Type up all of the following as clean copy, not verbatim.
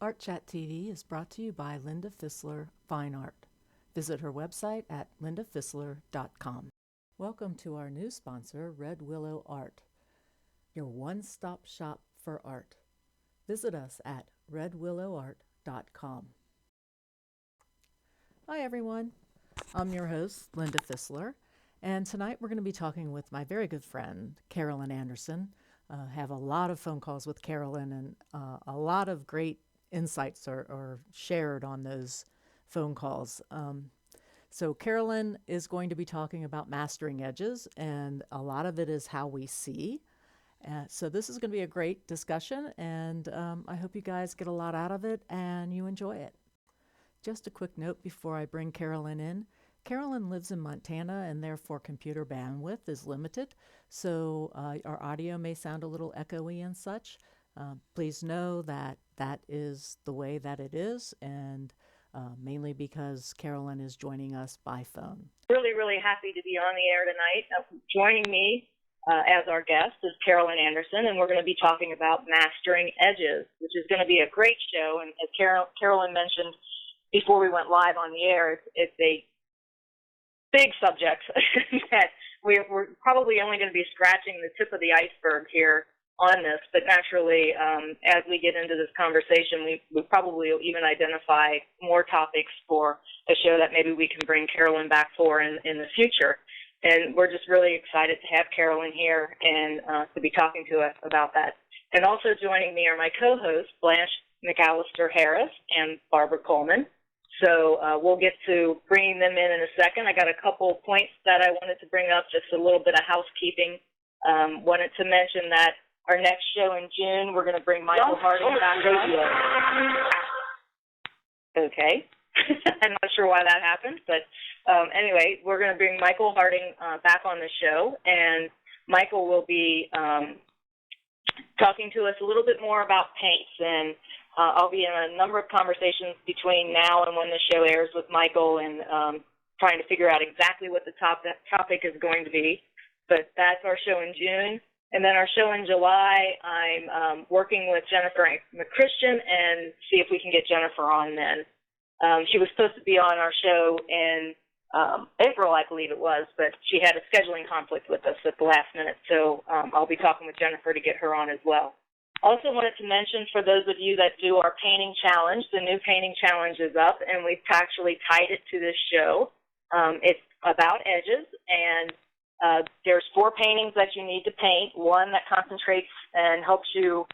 Art Chat TV is brought to you by Linda Fisler Fine Art. Visit her website at lindafisler.com. Welcome to our new sponsor, Red Willow Art, your one-stop shop for art. Visit us at redwillowart.com. Hi everyone, I'm your host, Linda Fisler, and tonight we're going to be talking with my very good friend, Carolyn Anderson. Have a lot of phone calls with Carolyn, and a lot of great insights are shared on those phone calls. So Carolyn is going to be talking about mastering edges, and a lot of it is how we see. So this is going to be a great discussion, and I hope you guys get a lot out of it and you enjoy it. Just a quick note before I bring Carolyn in. Carolyn lives in Montana, and therefore computer bandwidth is limited, so our audio may sound a little echoey and such. Please know that that is the way that it is, and mainly because Carolyn is joining us by phone. Really happy to be on the air tonight. Joining me as our guest is Carolyn Anderson, and we're going to be talking about mastering edges, which is going to be a great show. And as Carolyn mentioned before we went live on the air, it's a big subject that we're probably only going to be scratching the tip of the iceberg here on this, but naturally, as we get into this conversation, we probably will even identify more topics for a show that maybe we can bring Carolyn back for in the future. And we're just really excited to have Carolyn here and to be talking to us about that. And also joining me are my co-hosts, Blanche McAllister-Harris and Barbara Coleman. So we'll get to bringing them in a second. I got a couple of points that I wanted to bring up, just a little bit of housekeeping. Wanted to mention that our next show in June, we're going to bring Michael Harding back on. Okay. I'm not sure why that happened, but anyway, we're going to bring Michael Harding back on the show, and Michael will be talking to us a little bit more about paints, and I'll be in a number of conversations between now and when the show airs with Michael, and trying to figure out exactly what the topic is going to be. But that's our show in June. And then our show in July, I'm working with Jennifer McChristian and see if we can get Jennifer on then. She was supposed to be on our show in April, I believe it was, but she had a scheduling conflict with us at the last minute. So I'll be talking with Jennifer to get her on as well. Also wanted to mention, for those of you that do our painting challenge, the new painting challenge is up, and we've actually tied it to this show. It's about edges, and there's 4 paintings that you need to paint. One that concentrates and helps you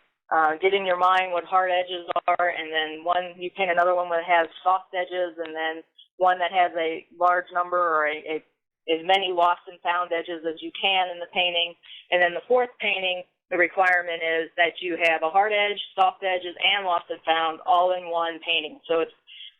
get in your mind what hard edges are, and then you paint another one that has soft edges, and then one that has a large number or as many lost and found edges as you can in the painting. And then the 4th painting, the requirement is that you have a hard edge, soft edges, and lost and found all in one painting. So it's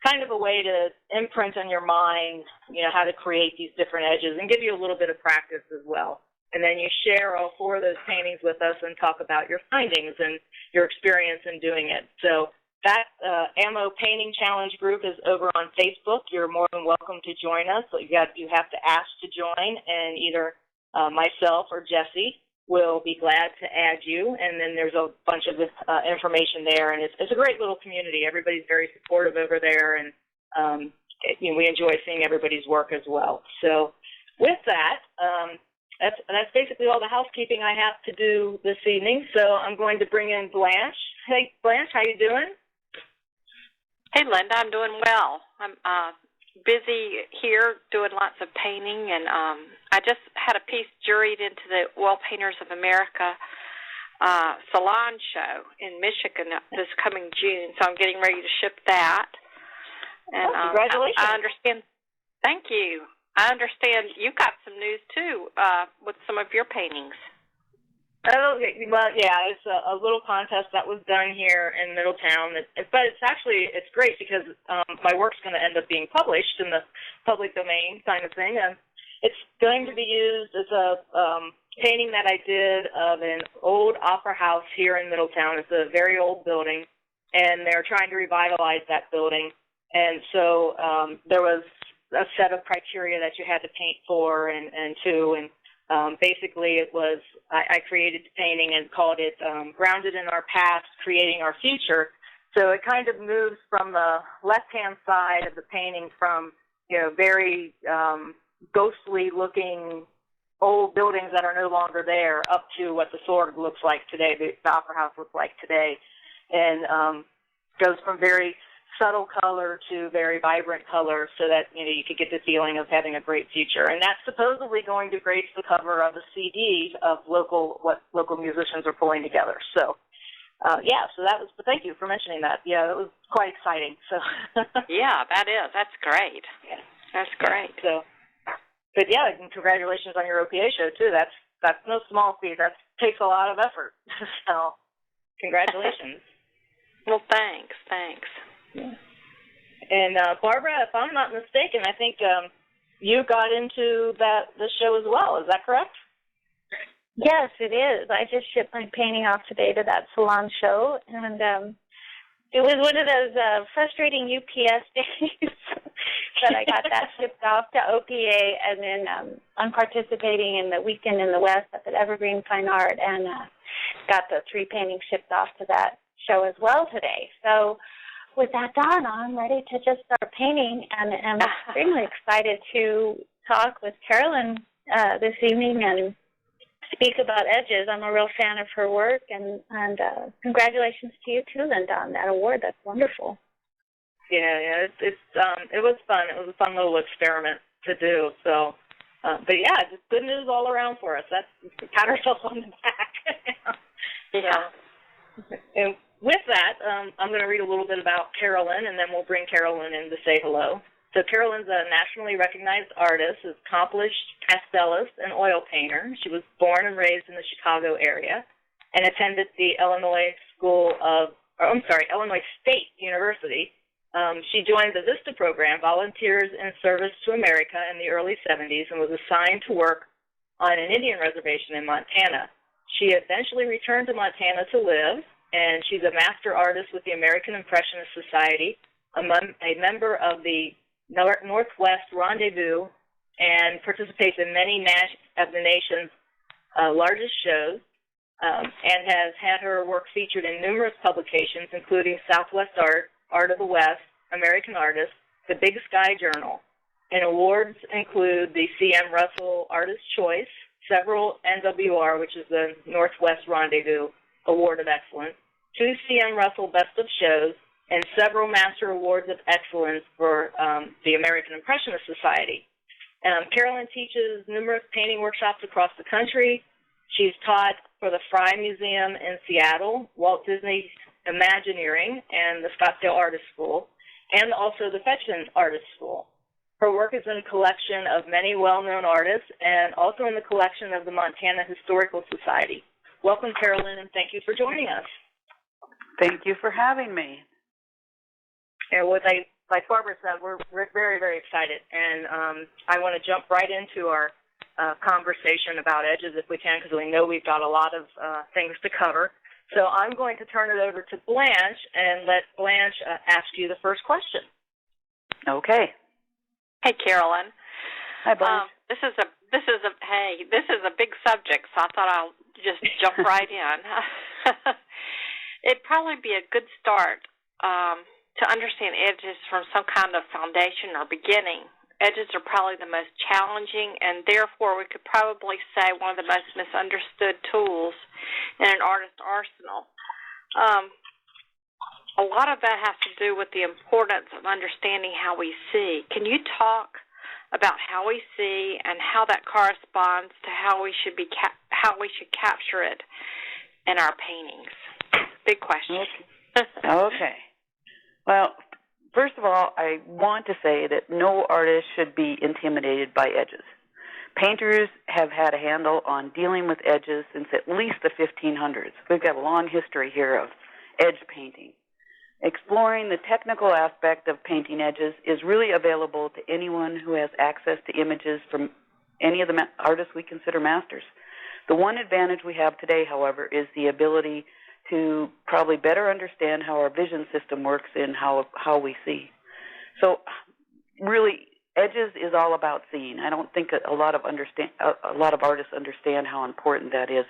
kind of a way to imprint on your mind, how to create these different edges and give you a little bit of practice as well. And then you share all 4 of those paintings with us and talk about your findings and your experience in doing it. So that Ammo Painting Challenge group is over on Facebook. You're more than welcome to join us. So you have to ask to join, and either myself or Jesse will be glad to add you. And then there's a bunch of information there, and it's a great little community. Everybody's very supportive over there, and we enjoy seeing everybody's work as well. So with that, that's basically all the housekeeping I have to do this evening. So I'm going to bring in Blanche. Hey, Blanche, how you doing? Hey, Linda, I'm doing well. I'm busy here doing lots of painting, and I just had a piece juried into the Oil Painters of America salon show in Michigan this coming June, so I'm getting ready to ship that. And congratulations. I understand. Thank you. I understand you've got some news, too, with some of your paintings. Oh, well, yeah, it's a little contest that was done here in Middletown, but it's great because my work's going to end up being published in the public domain kind of thing. And it's going to be used as a painting that I did of an old opera house here in Middletown. It's a very old building, and they're trying to revitalize that building. And so there was a set of criteria that you had to paint for and to, and basically it was, I created the painting and called it Grounded in Our Past, Creating Our Future. So it kind of moves from the left-hand side of the painting from, very ghostly-looking old buildings that are no longer there up to what the Sword looks like today, the Opera House looks like today, and goes from very subtle color to very vibrant color so that, you could get the feeling of having a great future. And that's supposedly going to grace the cover of a CD of what local musicians are pulling together. So, but thank you for mentioning that. Yeah, that was quite exciting. So. Yeah, that is. That's great. Yeah. That's great. So, but yeah, and congratulations on your OPA show too. That's no small feat. That takes a lot of effort. So, congratulations. Well, thanks. Yeah. And Barbara, if I'm not mistaken, I think you got into the show as well. Is that correct? Yes, it is. I just shipped my painting off today to that salon show, and it was one of those frustrating UPS days that I got that shipped off to OPA, and then I'm participating in the Weekend in the West up at Evergreen Fine Art, and got the 3 paintings shipped off to that show as well today. So with that done, I'm ready to just start painting, and I'm extremely excited to talk with Carolyn this evening and speak about Edges. I'm a real fan of her work, and congratulations to you too, Linda, on that award. That's wonderful. Yeah, it was fun. It was a fun little experiment to do. So, but yeah, just good news all around for us. That's pat ourselves on the back. Yeah. So, and with that, I'm going to read a little bit about Carolyn, and then we'll bring Carolyn in to say hello. So Carolyn's a nationally recognized artist, is accomplished pastelist and oil painter. She was born and raised in the Chicago area and attended the Illinois State University. She joined the VISTA program, Volunteers in Service to America, in the early 70s and was assigned to work on an Indian reservation in Montana. She eventually returned to Montana to live, and she's a master artist with the American Impressionist Society, a member of the Northwest Rendezvous, and participates in many of the nation's largest shows, and has had her work featured in numerous publications, including Southwest Art of the West, American Artist, the Big Sky Journal. And awards include the C.M. Russell Artist Choice, several NWR, which is the Northwest Rendezvous Award of Excellence, 2 C.M. Russell Best of Shows, and several Master Awards of Excellence for the American Impressionist Society. Carolyn teaches numerous painting workshops across the country. She's taught for the Frye Museum in Seattle, Walt Disney Imagineering, and the Scottsdale Artist School, and also the Fetchman Artist School. Her work is in a collection of many well-known artists and also in the collection of the Montana Historical Society. Welcome, Carolyn, and thank you for joining us. Thank you for having me. And like Barbara said, we're very, very excited, and I want to jump right into our conversation about Edges if we can, because we know we've got a lot of things to cover. So I'm going to turn it over to Blanche and let Blanche ask you the first question. Okay. Hey, Carolyn. Hi, Blanche. This is a big subject, so I thought I'll just jump right in. It'd probably be a good start to understand edges from some kind of foundation or beginning. Edges are probably the most challenging, and therefore we could probably say one of the most misunderstood tools in an artist's arsenal. A lot of that has to do with the importance of understanding how we see. Can you talk about how we see and how that corresponds to how we should capture it in our paintings? Big question. Okay. Well, first of all, I want to say that no artist should be intimidated by edges. Painters have had a handle on dealing with edges since at least the 1500s. We've got a long history here of edge painting. Exploring the technical aspect of painting edges is really available to anyone who has access to images from any of the artists we consider masters. The one advantage we have today, however, is the ability to probably better understand how our vision system works and how we see. So really, edges is all about seeing. I don't think a lot of artists understand how important that is.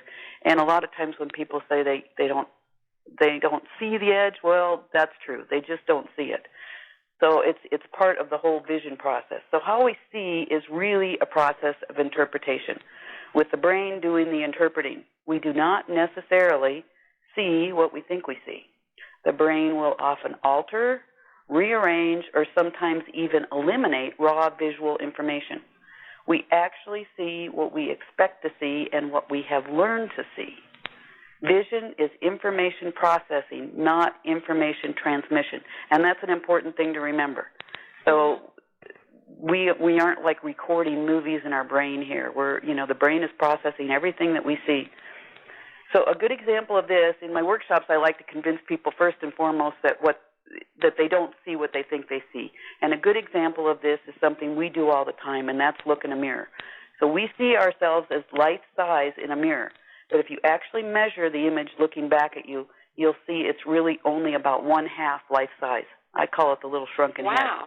And a lot of times when people say they don't They don't see the edge. Well, that's true. They just don't see it. So it's part of the whole vision process. So how we see is really a process of interpretation, with the brain doing the interpreting. We do not necessarily see what we think we see. The brain will often alter, rearrange, or sometimes even eliminate raw visual information. We actually see what we expect to see and what we have learned to see. Vision is information processing, not information transmission. And that's an important thing to remember. So we aren't like recording movies in our brain here. The brain is processing everything that we see. So a good example of this, in my workshops, I like to convince people first and foremost that they don't see what they think they see. And a good example of this is something we do all the time, and that's look in a mirror. So we see ourselves as life size in a mirror. But if you actually measure the image looking back at you, you'll see it's really only about 1/2 life size. I call it the little shrunken head.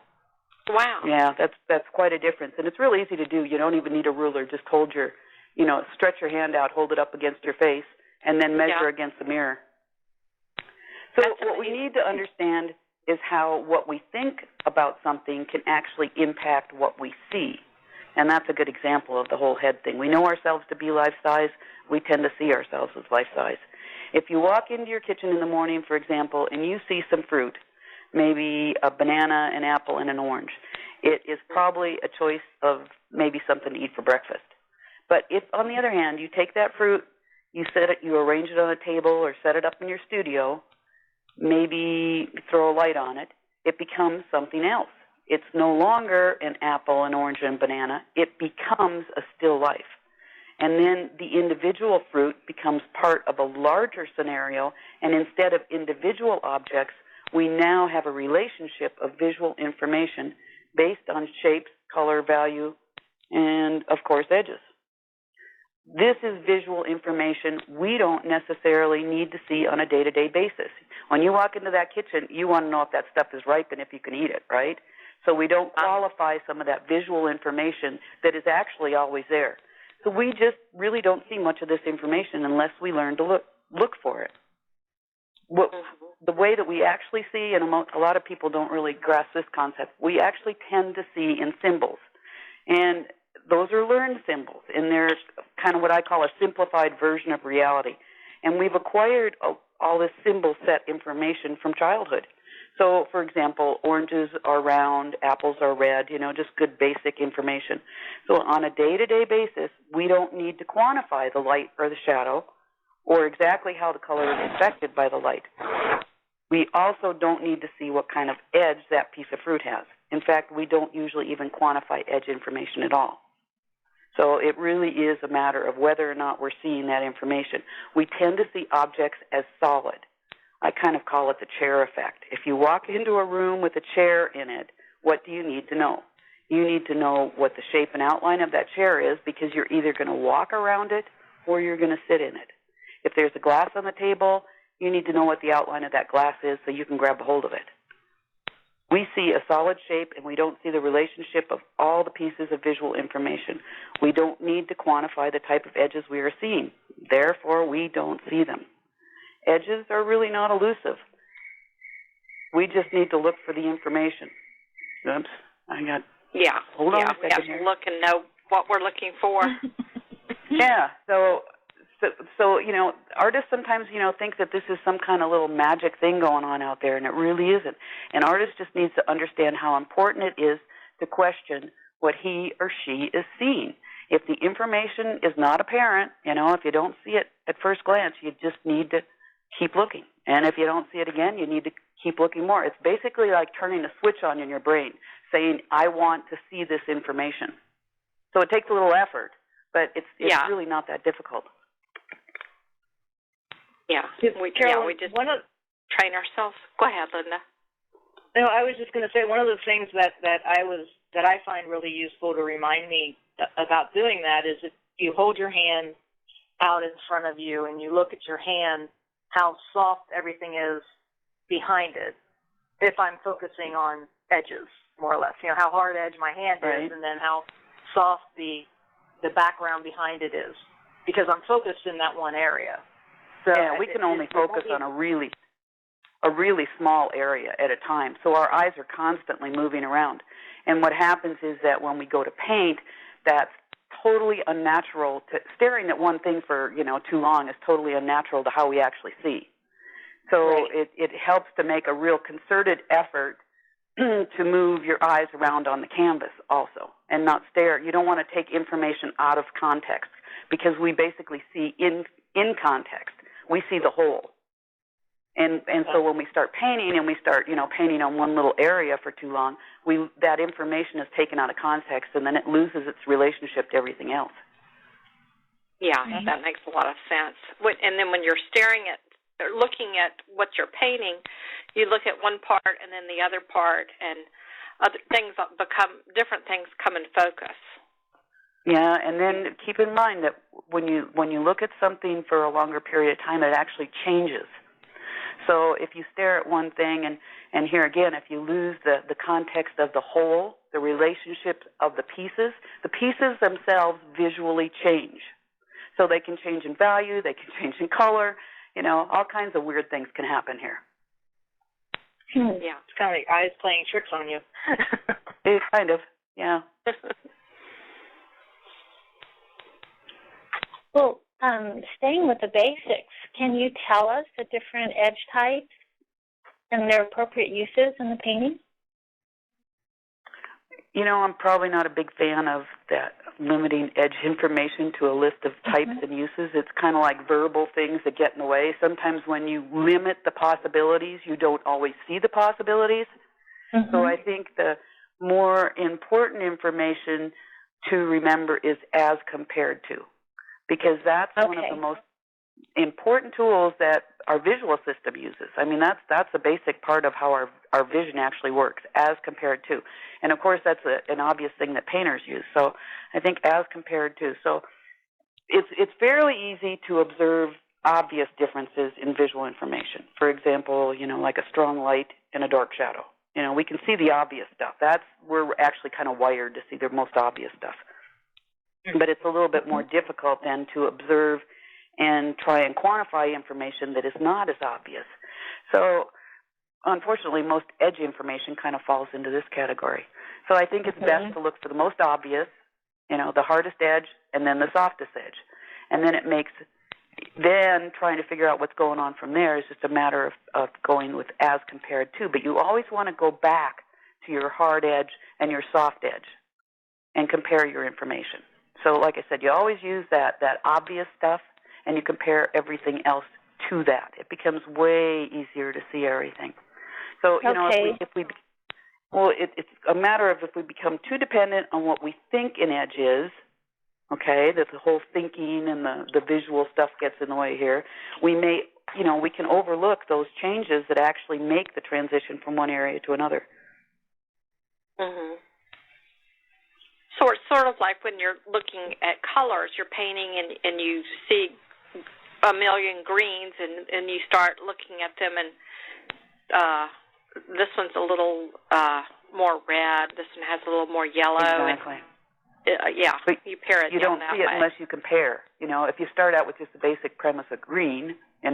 Wow. Yeah, that's quite a difference. And it's really easy to do. You don't even need a ruler. Just stretch your hand out, hold it up against your face, and then measure against the mirror. So what we need to understand is how what we think about something can actually impact what we see. And that's a good example of the whole head thing. We know ourselves to be life size. We tend to see ourselves as life size. If you walk into your kitchen in the morning, for example, and you see some fruit, maybe a banana, an apple, and an orange, it is probably a choice of maybe something to eat for breakfast. But if, on the other hand, you take that fruit, you arrange it on a table or set it up in your studio, maybe throw a light on it, it becomes something else. It's no longer an apple, an orange, and banana. It becomes a still life. And then the individual fruit becomes part of a larger scenario, and instead of individual objects, we now have a relationship of visual information based on shapes, color, value, and, of course, edges. This is visual information we don't necessarily need to see on a day-to-day basis. When you walk into that kitchen, you want to know if that stuff is ripe and if you can eat it, right? So we don't qualify some of that visual information that is actually always there. So we just really don't see much of this information unless we learn to look for it. The way that we actually see, and a lot of people don't really grasp this concept, we actually tend to see in symbols. And those are learned symbols, and they're kind of what I call a simplified version of reality. And we've acquired all this symbol set information from childhood. So, for example, oranges are round, apples are red, just good basic information. So on a day-to-day basis, we don't need to quantify the light or the shadow or exactly how the color is affected by the light. We also don't need to see what kind of edge that piece of fruit has. In fact, we don't usually even quantify edge information at all. So it really is a matter of whether or not we're seeing that information. We tend to see objects as solid. I kind of call it the chair effect. If you walk into a room with a chair in it, what do you need to know? You need to know what the shape and outline of that chair is, because you're either going to walk around it or you're going to sit in it. If there's a glass on the table, you need to know what the outline of that glass is so you can grab a hold of it. We see a solid shape, and we don't see the relationship of all the pieces of visual information. We don't need to quantify the type of edges we are seeing. Therefore, we don't see them. Edges are really not elusive. We just need to look for the information. Oops, hold on a second we have here. to look and know what we're looking for. Yeah, so artists sometimes, think that this is some kind of little magic thing going on out there, and it really isn't. An artist just needs to understand how important it is to question what he or she is seeing. If the information is not apparent, if you don't see it at first glance, you just need to keep looking. And if you don't see it again, you need to keep looking more. It's basically like turning a switch on in your brain, saying, I want to see this information. So it takes a little effort, but it's really not that difficult. Yeah, we just train ourselves. Go ahead, Linda. No, I was just going to say one of the things that I find really useful to remind me about doing that is if you hold your hand out in front of you and you look at your hand, how soft everything is behind it. If I'm focusing on edges, more or less, how hard edge my hand is, and then how soft the background behind it is, because I'm focused in that one area. So yeah, we can only focus on a really small area at a time. So our eyes are constantly moving around. And what happens is that when we go to paint, that's totally unnatural. Staring at one thing for, too long is totally unnatural to how we actually see. So it helps to make a real concerted effort to move your eyes around on the canvas also and not stare. You don't want to take information out of context because we basically see in context. We see the whole. And so when we start painting and we start, painting on one little area for too long, that information is taken out of context and then it loses its relationship to everything else. Yeah, that makes a lot of sense. And then when you're looking at what you're painting, you look at one part and then the other part, and different things come in focus. Yeah, and then keep in mind that when you look at something for a longer period of time, it actually changes. So if you stare at one thing, and here again, if you lose the context of the whole, the relationship of the pieces themselves visually change. So they can change in value, they can change in color, all kinds of weird things can happen here. Yeah, it's kind of like eyes playing tricks on you. It kind of, yeah. Well, staying with the basics, can you tell us the different edge types and their appropriate uses in the painting? I'm probably not a big fan of that limiting edge information to a list of types and uses. It's kind of like verbal things that get in the way. Sometimes when you limit the possibilities, you don't always see the possibilities. So I think the more important information to remember is as compared to, because that's one of the most important tools that our visual system uses. I mean, that's a basic part of how our vision actually works, as compared to. And, of course, that's an obvious thing that painters use. So I think as compared to. So it's fairly easy to observe obvious differences in visual information. For example, like a strong light and a dark shadow. We can see the obvious stuff. That's where we're actually kind of wired to see the most obvious stuff. But it's a little bit more difficult then to observe and try and quantify information that is not as obvious. So, unfortunately, most edge information kind of falls into this category. So I think it's best to look for the most obvious, the hardest edge, and then the softest edge. And then then trying to figure out what's going on from there is just a matter of going with as compared to. But you always want to go back to your hard edge and your soft edge and compare your information. So, like I said, you always use that obvious stuff, and you compare everything else to that. It becomes way easier to see everything. So, it's a matter of if we become too dependent on what we think an edge is, that the whole thinking and the visual stuff gets in the way here, we can overlook those changes that actually make the transition from one area to another. So it's sort of like when you're looking at colors, you're painting and you see a million greens and you start looking at them and this one's a little more red, this one has a little more yellow. Exactly. But you pair it. You don't see it unless you compare. If you start out with just the basic premise of green, then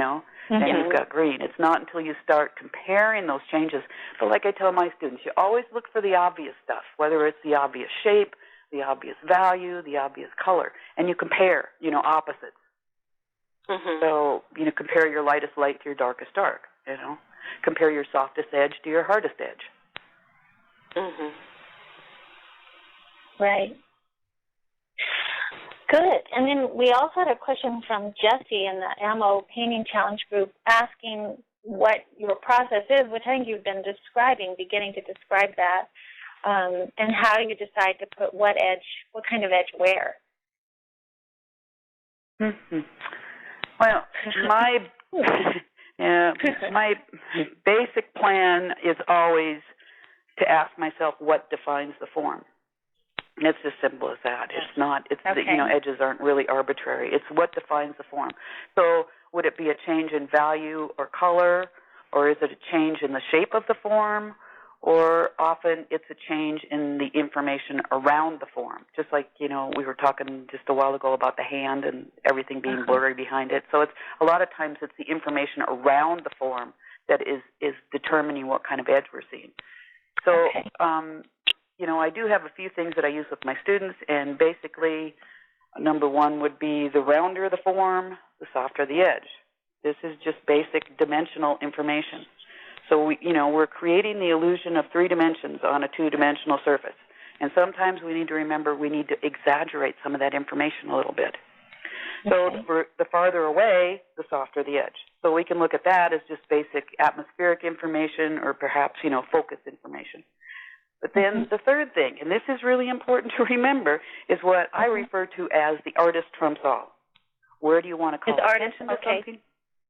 you've got green. It's not until you start comparing those changes. But like I tell my students, you always look for the obvious stuff, whether it's the obvious shape, the obvious value, the obvious color, and you compare, opposites. So, compare your lightest light to your darkest dark, Compare your softest edge to your hardest edge. Right. Good. And then we also had a question from Jessie in the AMO Painting Challenge group asking what your process is, which I think you've been beginning to describe that, and how you decide to put what kind of edge where. Well, my basic plan is always to ask myself what defines the form. It's as simple as that. It's not. Edges aren't really arbitrary. It's what defines the form. So, would it be a change in value or color, or is it a change in the shape of the form, or often it's a change in the information around the form. Just like, we were talking just a while ago about the hand and everything being blurry behind it. So it's a lot of times it's the information around the form that is determining what kind of edge we're seeing. So, I do have a few things that I use with my students, and basically number one would be the rounder the form, the softer the edge. This is just basic dimensional information. So, we're creating the illusion of 3 dimensions on a 2-dimensional surface. And sometimes we need to remember we need to exaggerate some of that information a little bit. So the farther away, the softer the edge. So we can look at that as just basic atmospheric information or perhaps, focus information. But then the third thing, and this is really important to remember, is what I refer to as the artist trumps all. Where do you want to call attention to something?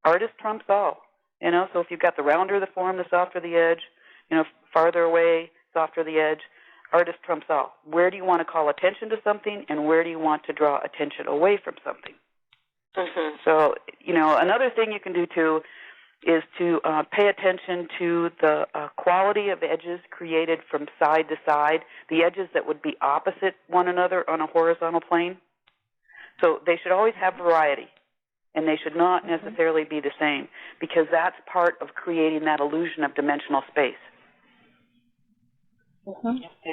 Artist trumps all. So if you've got the rounder the form, the softer the edge, farther away, softer the edge, artist trumps all. Where do you want to call attention to something, and where do you want to draw attention away from something? So, another thing you can do, too, is to pay attention to the quality of edges created from side to side, the edges that would be opposite one another on a horizontal plane. So they should always have variety, and they should not necessarily be the same, because that's part of creating that illusion of dimensional space.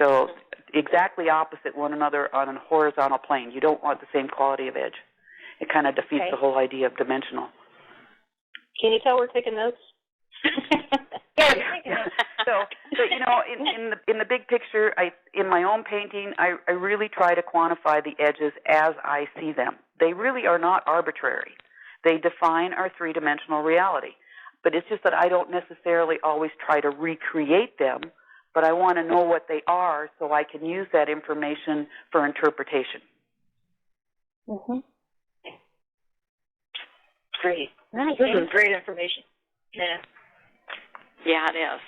So exactly opposite one another on a horizontal plane. You don't want the same quality of edge. It kind of defeats the whole idea of dimensional. Can you tell we're taking notes? Yeah, we're taking notes. So in the big picture, in my own painting, I really try to quantify the edges as I see them. They really are not arbitrary. They define our 3-dimensional reality. But it's just that I don't necessarily always try to recreate them, but I want to know what they are so I can use that information for interpretation. Great. Nice. This is great information. Yeah. Yeah, it is.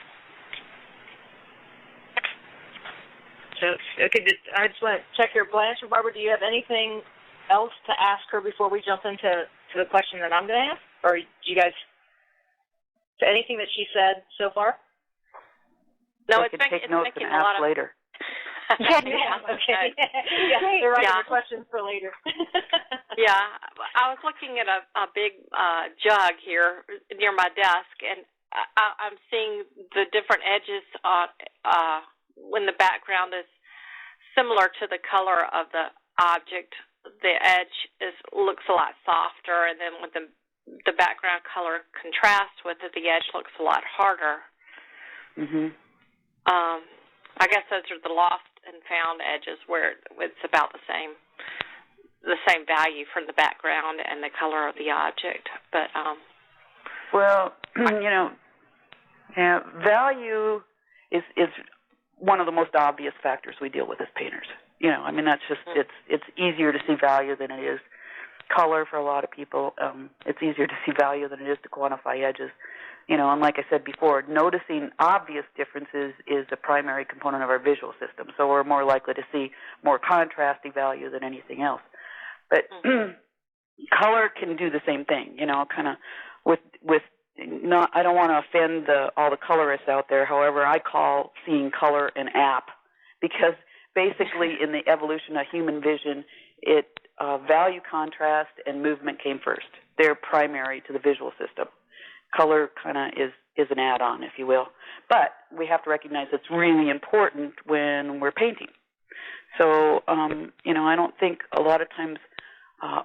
So, okay, I just want to check your Blanche or Barbara. Do you have anything else to ask her before we jump into the question that I'm going to ask? Or do you guys, anything that she said so far? No, I can take notes and ask later. Okay. They're writing the questions for later. Yeah, I was looking at a big jug here near my desk, and I'm seeing the different edges when the background is similar to the color of the object. The edge looks a lot softer, and then when the background color contrasts with it, the edge looks a lot harder. I guess those are the lost and found edges where it's about the same value for the background and the color of the object. But value is one of the most obvious factors we deal with as painters. That's just it's easier to see value than it is color for a lot of people. It's easier to see value than it is to quantify edges. And like I said before, noticing obvious differences is a primary component of our visual system. So we're more likely to see more contrasty value than anything else. But color can do the same thing, kind of with not. I don't want to offend all the colorists out there. However, I call seeing color an app, because basically in the evolution of human vision, value, contrast, and movement came first. They're primary to the visual system. Color kind of is an add-on, if you will. But we have to recognize it's really important when we're painting. So, I don't think a lot of times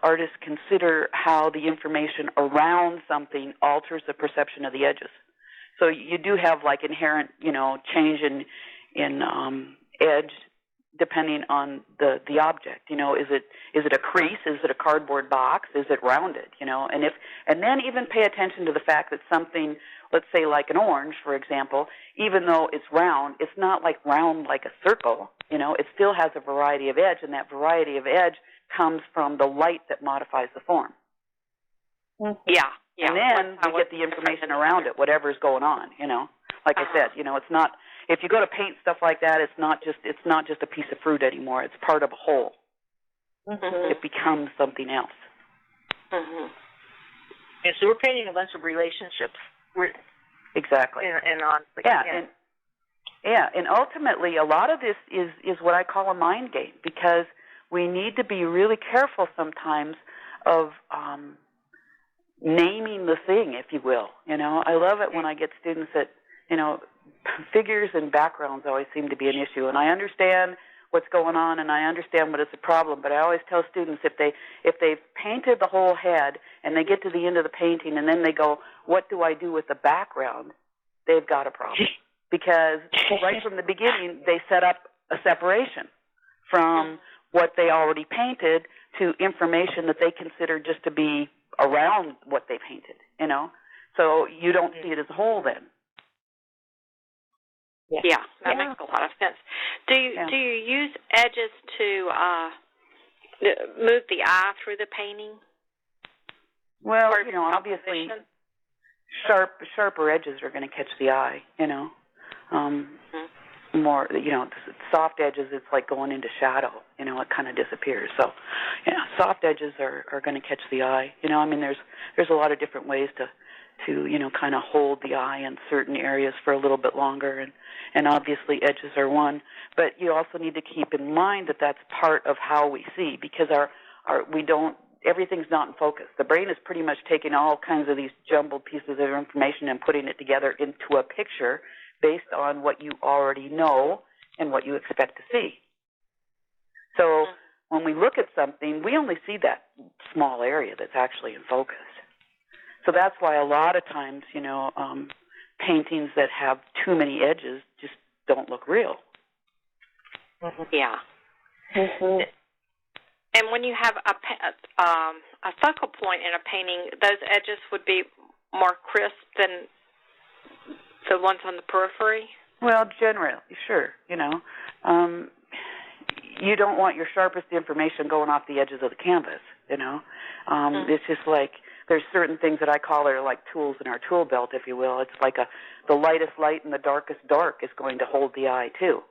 artists consider how the information around something alters the perception of the edges. So you do have like inherent, change in edge depending on the object. Is it a crease? Is it a cardboard box? Is it rounded? And then even pay attention to the fact that something, let's say like an orange, for example, even though it's round, it's not like round like a circle. It still has a variety of edge, and that variety of edge comes from the light that modifies the form. Yeah. And then we get the information around it, whatever's going on. Like I said, it's not. If you go to paint stuff like that, it's not just a piece of fruit anymore. It's part of a whole. It becomes something else. Yeah, so we're painting a bunch of relationships. Exactly. And on. Yeah, and ultimately, a lot of this is what I call a mind game, because we need to be really careful sometimes of naming the thing, if you will. I love it when I get students that, figures and backgrounds always seem to be an issue, and I understand what's going on, and I understand what is a problem, but I always tell students if they've painted the whole head and they get to the end of the painting and then they go, what do I do with the background? They've got a problem. Because right from the beginning, they set up a separation from what they already painted to information that they consider just to be around what they painted, So you don't see it as a whole then. Yeah, that makes a lot of sense. Do you use edges to move the eye through the painting? Well, obviously sharper edges are going to catch the eye, More, soft edges, it's like going into shadow, it kind of disappears. So, soft edges are going to catch the eye. There's a lot of different ways to kind of hold the eye in certain areas for a little bit longer, and obviously edges are one. But you also need to keep in mind that that's part of how we see, because everything's not in focus. The brain is pretty much taking all kinds of these jumbled pieces of information and putting it together into a picture based on what you already know and what you expect to see. So when we look at something, we only see that small area that's actually in focus. So that's why a lot of times, paintings that have too many edges just don't look real. Yeah. Mm-hmm. And when you have a focal point in a painting, those edges would be more crisp than the ones on the periphery? Well, generally, sure. You don't want your sharpest information going off the edges of the canvas. It's just like there's certain things that I call are like tools in our tool belt, if you will. It's like the lightest light and the darkest dark is going to hold the eye too.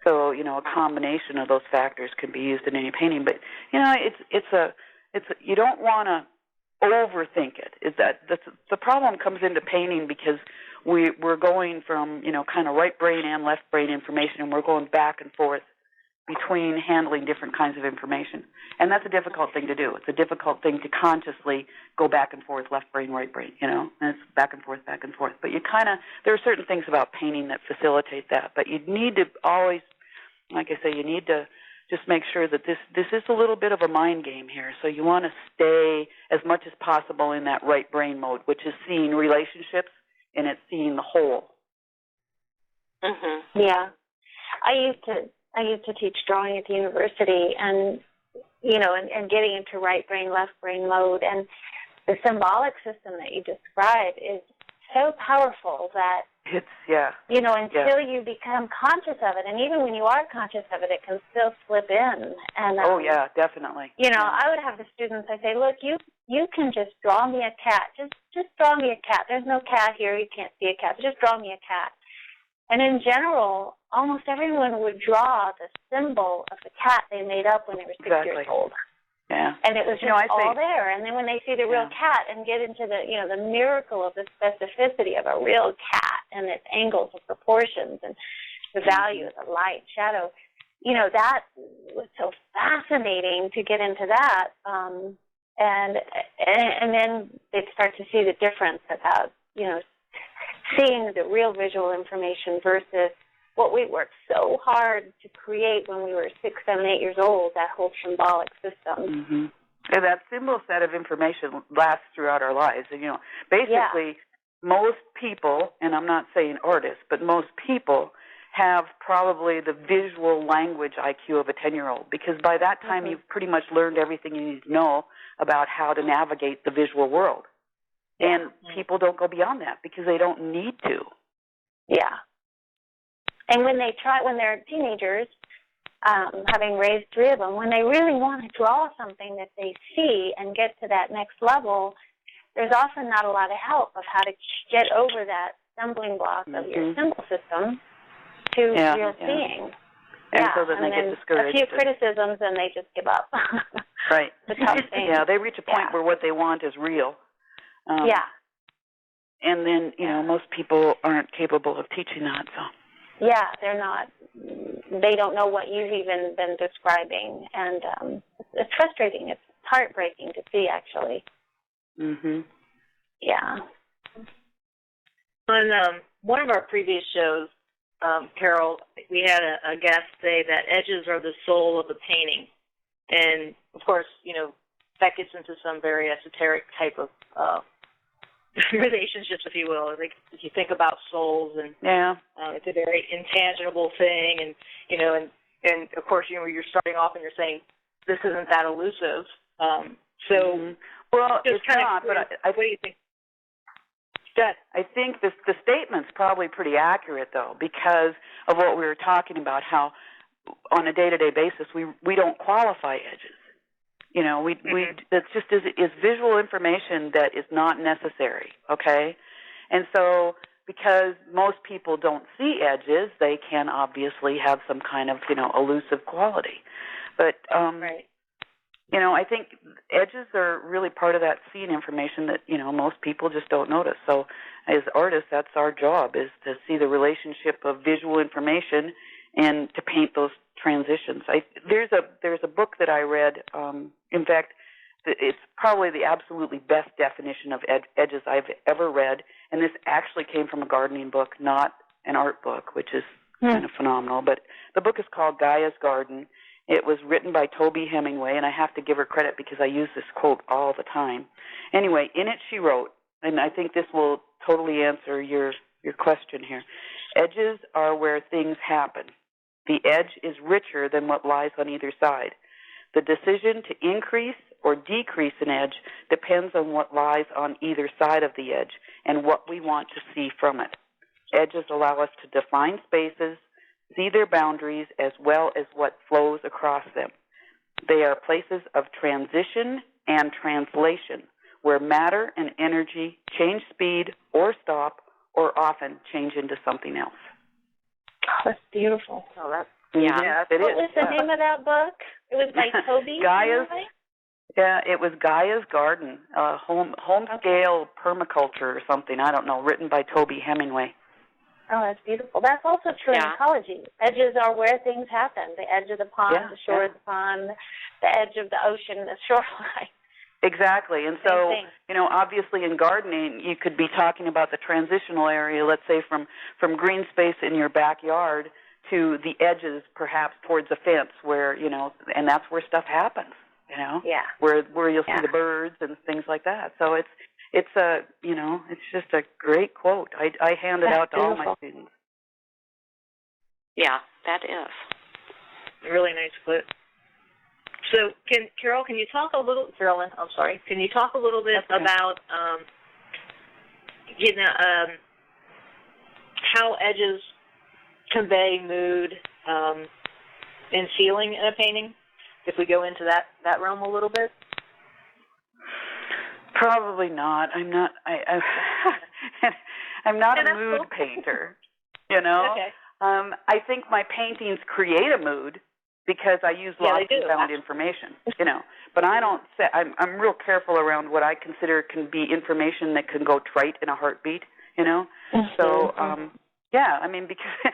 So a combination of those factors can be used in any painting. But it's you don't want to overthink it. Is that the problem comes into painting because we're going from kind of right brain and left brain information, and we're going back and forth between handling different kinds of information, and that's a difficult thing to do. It's a difficult thing to consciously go back and forth, left brain, right brain, and it's back and forth. But there are certain things about painting that facilitate that, but you need to always, like I say, you need to just make sure that this is a little bit of a mind game here. So you want to stay as much as possible in that right brain mode, which is seeing relationships and it's seeing the whole. Mm-hmm. Yeah. I used to teach drawing at the university, and getting into right brain, left brain mode, and the symbolic system that you describe is so powerful that until you become conscious of it, and even when you are conscious of it, it can still slip in. And definitely. I would have the students. I say, look, you can just draw me a cat. Just draw me a cat. There's no cat here. You can't see a cat. But just draw me a cat. And in general, almost everyone would draw the symbol of the cat they made up when they were 6 years old. Yeah. And it was just all there. And then when they see the real cat and get into the miracle of the specificity of a real cat and its angles and proportions and the value of the light, shadow, that was so fascinating to get into that. And then they'd start to see the difference about, seeing the real visual information versus what we worked so hard to create when we were 6, 7, 8 years old, that whole symbolic system. Mm-hmm. And that symbol set of information lasts throughout our lives. And, basically, most people, and I'm not saying artists, but most people have probably the visual language IQ of a 10-year-old, because by that time you've pretty much learned everything you need to know about how to navigate the visual world. And people don't go beyond that because they don't need to. Yeah. And when they're teenagers, having raised 3 of them, when they really want to draw something that they see and get to that next level, there's often not a lot of help of how to get over that stumbling block of your symbol system to real seeing. And so then they get discouraged. A few criticisms and they just give up. Right. It's a tough thing. They reach a point where what they want is real. And then, most people aren't capable of teaching that, so. Yeah, they're not. They don't know what you've even been describing, and it's frustrating. It's heartbreaking to see, actually. Mhm. Yeah. On one of our previous shows, Carol, we had a guest say that edges are the soul of the painting. And, of course, that gets into some very esoteric type of relationships, if you will. Like, if you think about souls, and it's a very intangible thing. And, and of course, you're starting off and you're saying, this isn't that elusive. Well, it's kind not, of, but what do you think? I think the statement's probably pretty accurate, though, because of what we were talking about, how on a day-to-day basis we don't qualify edges. It's just is visual information that is not necessary, okay? And so because most people don't see edges, they can obviously have some kind of, elusive quality. But right. I think edges are really part of that scene information that, most people just don't notice. So as artists, that's our job, is to see the relationship of visual information and to paint those transitions. There's a book that I read. In fact, it's probably the absolutely best definition of edges I've ever read, and this actually came from a gardening book, not an art book, which is kind of phenomenal. But the book is called Gaia's Garden. It was written by Toby Hemingway, and I have to give her credit because I use this quote all the time. Anyway, in it she wrote, and I think this will totally answer your question here, edges are where things happen. The edge is richer than what lies on either side. The decision to increase or decrease an edge depends on what lies on either side of the edge and what we want to see from it. Edges allow us to define spaces, see their boundaries, as well as what flows across them. They are places of transition and translation, where matter and energy change speed or stop, or often change into something else. Oh, that's beautiful. Oh, that's, it what is. Was the name of that book? It was by Toby. It was Gaia's Garden, home scale permaculture or something. I don't know. Written by Toby Hemingway. Oh, that's beautiful. That's also true in ecology. Edges are where things happen. The edge of the pond, the shore of the pond, the edge of the ocean, the shoreline. Exactly. And so, obviously in gardening, you could be talking about the transitional area, let's say from green space in your backyard to the edges, perhaps towards a fence where, and that's where stuff happens, where you'll see the birds and things like that. So it's just a great quote. I hand it out to all my students. Yeah, that is a really nice quote. So, Carolyn, can you talk a little bit about, how edges convey mood and feeling in a painting? If we go into that realm a little bit. Probably not. I'm not. I'm not a mood painter. Okay. I think my paintings create a mood because I use lots of found information. But I don't say. I'm real careful around what I consider can be information that can go trite in a heartbeat. So because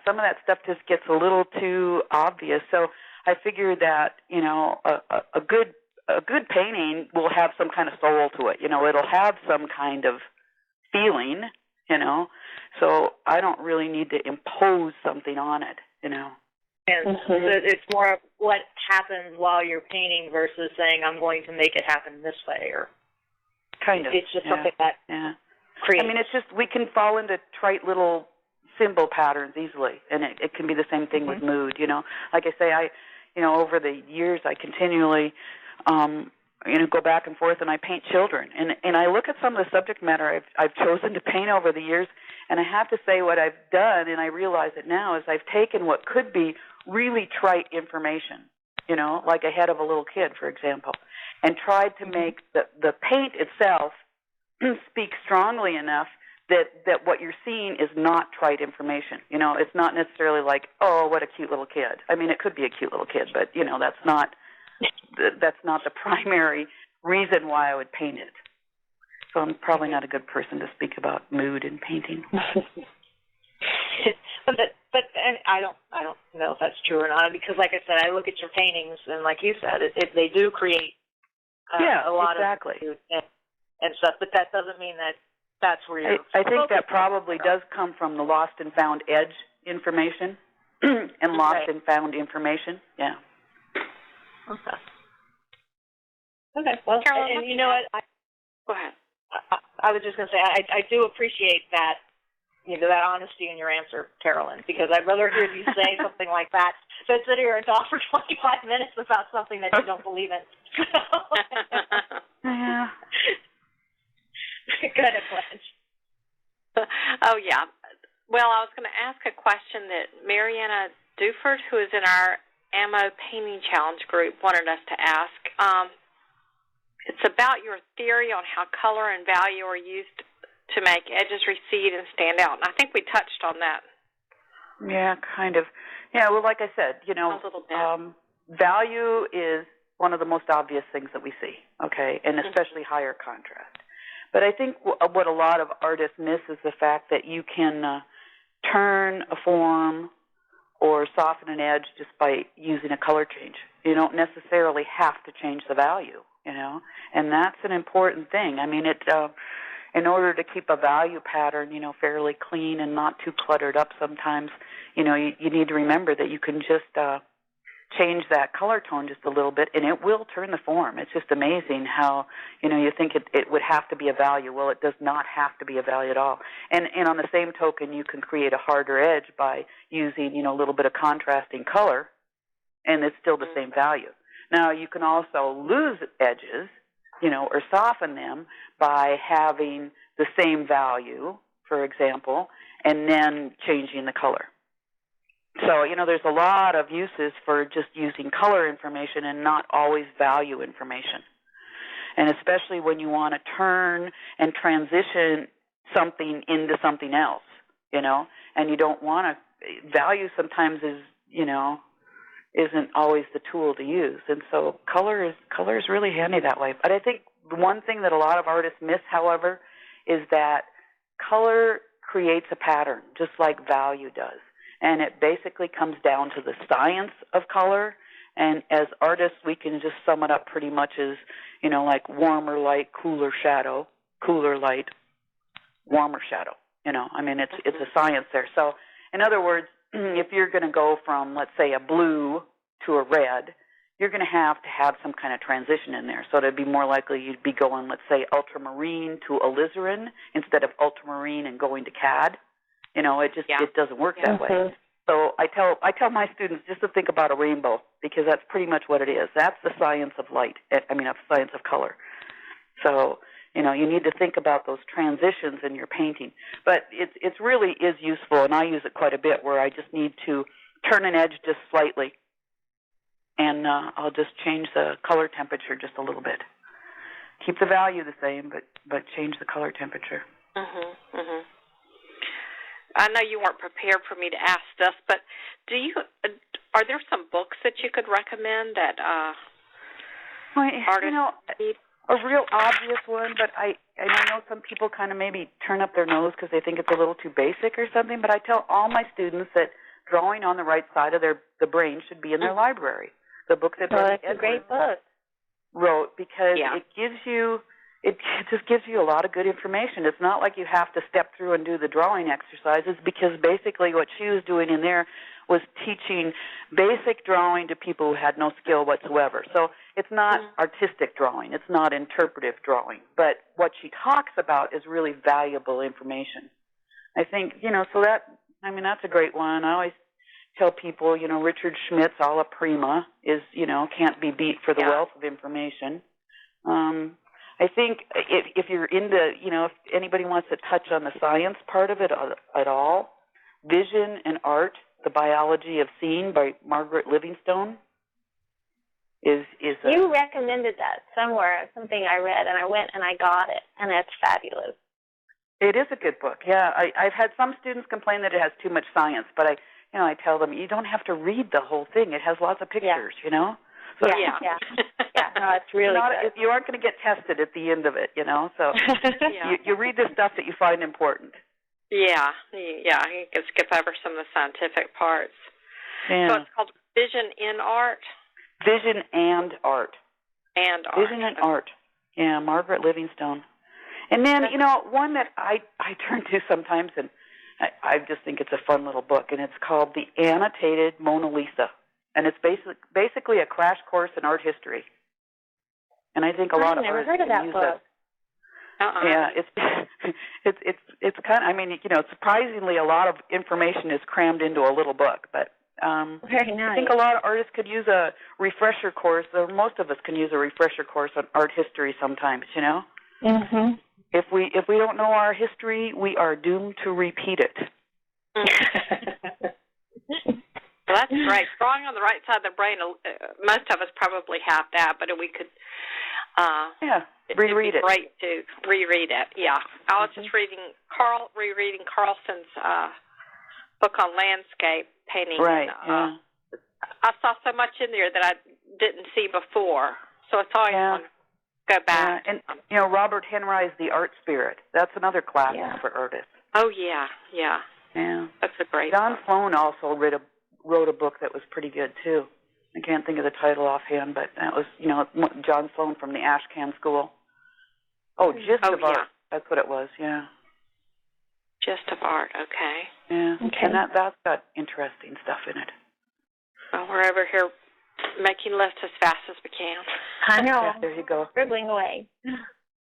some of that stuff just gets a little too obvious. So I figure that a good painting will have some kind of soul to it. It'll have some kind of feeling, So I don't really need to impose something on it, And so it's more of what happens while you're painting versus saying, I'm going to make it happen this way, or kind of. It's just something that creates. I mean, it's just we can fall into trite little symbol patterns easily, and it can be the same thing with mood, Like I say, over the years, I continually go back and forth, and I paint children, and I look at some of the subject matter I've chosen to paint over the years, and I have to say what I've done, and I realize it now, is I've taken what could be really trite information, like a head of a little kid, for example, and tried to make the paint itself speak strongly enough that what you're seeing is not trite information. It's not necessarily like, oh, what a cute little kid. I mean, it could be a cute little kid, but that's not the primary reason why I would paint it. so I'm probably not a good person to speak about mood in painting. but I don't know if that's true or not, because like I said, I look at your paintings and like you said, they do create a lot of mood and stuff. But that doesn't mean that that's where you're. I think that probably does come from the lost and found edge information and lost and found information. Yeah. Okay. Well, Carolyn, and you know what? Go ahead. I was just going to say I do appreciate that. That honesty in your answer, Carolyn, because I'd rather hear you say something like that than sit here and talk for 25 minutes about something that you don't believe in. Yeah. Go ahead, Blanche. Oh, yeah. Well, I was going to ask a question that Mariana Duford, who is in our Ammo Painting Challenge group, wanted us to ask. It's about your theory on how color and value are used to make edges recede and stand out. And I think we touched on that. Yeah, kind of. Yeah, well, like I said, a little bit. Value is one of the most obvious things that we see, okay, and especially higher contrast. But I think what a lot of artists miss is the fact that you can turn a form or soften an edge just by using a color change. You don't necessarily have to change the value, and that's an important thing. I mean, in order to keep a value pattern, fairly clean and not too cluttered up sometimes, you need to remember that you can just change that color tone just a little bit, and it will turn the form. It's just amazing how, you think it would have to be a value. Well, it does not have to be a value at all. And on the same token, you can create a harder edge by using, a little bit of contrasting color, and it's still the same value. Now, you can also lose edges, or soften them by having the same value, for example, and then changing the color. So, there's a lot of uses for just using color information and not always value information. And especially when you want to turn and transition something into something else, and you don't want to, value sometimes is, isn't always the tool to use. And so color is really handy that way. But I think the one thing that a lot of artists miss, however, is that color creates a pattern, just like value does. And it basically comes down to the science of color. And as artists, we can just sum it up pretty much as, like warmer light, cooler shadow, cooler light, warmer shadow. It's a science there. So, in other words, if you're going to go from, let's say, a blue to a red, you're going to have some kind of transition in there. So it'd be more likely you'd be going, let's say, ultramarine to alizarin instead of ultramarine and going to cad. It doesn't work that way. So I tell my students just to think about a rainbow, because that's pretty much what it is. That's the science of light. Of science of color. So, you need to think about those transitions in your painting. But it really is useful, and I use it quite a bit, where I just need to turn an edge just slightly, and I'll just change the color temperature just a little bit. Keep the value the same, but change the color temperature. I know you weren't prepared for me to ask this, but are there some books that you could recommend that artists need? A real obvious one, but I know some people kind of maybe turn up their nose because they think it's a little too basic or something, but I tell all my students that Drawing on the Right Side of the Brain should be in their library. The book that it's a great book. Wrote, because it just gives you a lot of good information. It's not like you have to step through and do the drawing exercises, because basically what she was doing in there was teaching basic drawing to people who had no skill whatsoever. So it's not artistic drawing. It's not interpretive drawing. But what she talks about is really valuable information. I think, so that's a great one. I always tell people, Richard Schmidt's Alla Prima is, can't be beat for the wealth of information. I think if you're into, if anybody wants to touch on the science part of it at all, Vision and Art, The Biology of Seeing by Margaret Livingstone is You recommended that somewhere, something I read, and I went and I got it, and it's fabulous. It is a good book, yeah. I've had some students complain that it has too much science, but I tell them you don't have to read the whole thing. It has lots of pictures, So, Yeah. No, it's really good. You aren't going to get tested at the end of it, So you read the stuff that you find important. Yeah. You can skip over some of the scientific parts. Yeah. So it's called Vision in Art? Vision and Art. And Art. Vision and Art. Yeah, Margaret Livingstone. And then, one that I turn to sometimes, and I just think it's a fun little book, and it's called The Annotated Mona Lisa. And it's basically a crash course in art history. And I think a lot of I've never artists heard of can that use book. that. Yeah, it's kind of, surprisingly a lot of information is crammed into a little book, but very nice. I think a lot of artists could use a refresher course, or most of us can use a refresher course on art history sometimes, Mm-hmm. If we don't know our history, we are doomed to repeat it. Well, that's great. Drawing on the right side of the brain, most of us probably have that, but we could reread it. It'd be great to reread it, yeah. I was just rereading Carlson's book on landscape painting. Right, and, I saw so much in there that I didn't see before, so it's always fun to go back. Yeah. And, Robert Henry's The Art Spirit. That's another classic for artists. Oh, yeah. That's a great John book. Sloan also wrote a book that was pretty good, too. I can't think of the title offhand, but that was, John Sloan from the Ashcan School. Oh, Gist of Art. That's what it was, yeah. Gist of Art, okay. Yeah, okay. And that's got interesting stuff in it. Well, we're over here making lists as fast as we can. I know. Yeah, there you go. Scribbling away.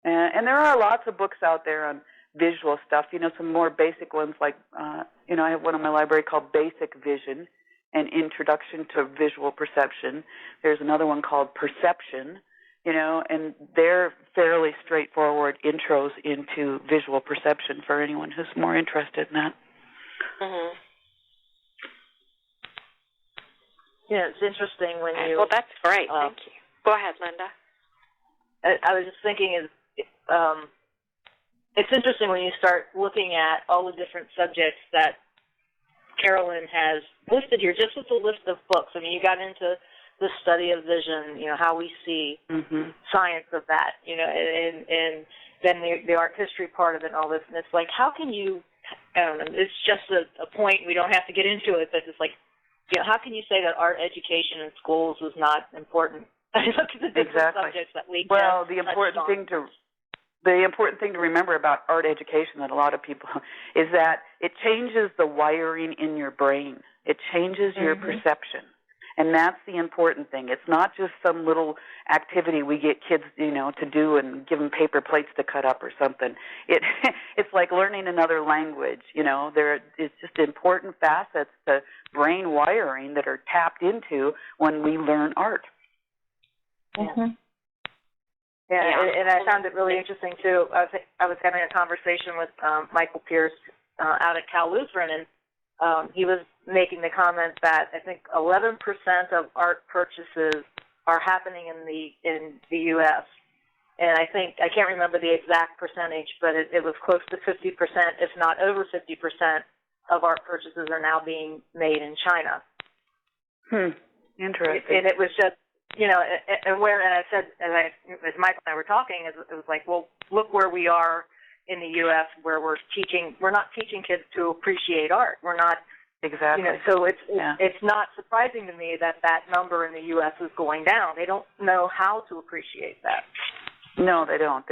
And there are lots of books out there on visual stuff, some more basic ones like, I have one in my library called Basic Vision, an Introduction to Visual Perception. There's another one called Perception, and they're fairly straightforward intros into visual perception for anyone who's more interested in that. Mm-hmm. Yeah, it's interesting when you... Well, that's great. Thank you. Go ahead, Linda. I was just thinking it's interesting when you start looking at all the different subjects that Carolyn has listed here, just with the list of books. I mean, you got into the study of vision, how we see science of that, and then the art history part of it and all this. And it's like, how can you, I don't know, it's just a point, we don't have to get into it, but it's like, how can you say that art education in schools was not important? I look at the different subjects that we the important thing to remember about art education that a lot of people is that it changes the wiring in your brain. It changes your perception. And that's the important thing. It's not just some little activity we get kids, to do and give them paper plates to cut up or something. It's like learning another language. It's just important facets to brain wiring that are tapped into when we learn art. Mm-hmm. Yeah, and I found it really interesting too. I was having a conversation with Michael Pierce out at Cal Lutheran, and he was making the comment that I think 11% of art purchases are happening in the U.S. And I can't remember the exact percentage, but it was close to 50%, if not over 50% of art purchases are now being made in China. Interesting. And it was just, and I said, as Michael and I were talking, it was like, well, look where we are in the U.S. where we're not teaching kids to appreciate art. We're not. Exactly. So it's not surprising to me that number in the U.S. is going down. They don't know how to appreciate that. No, they don't.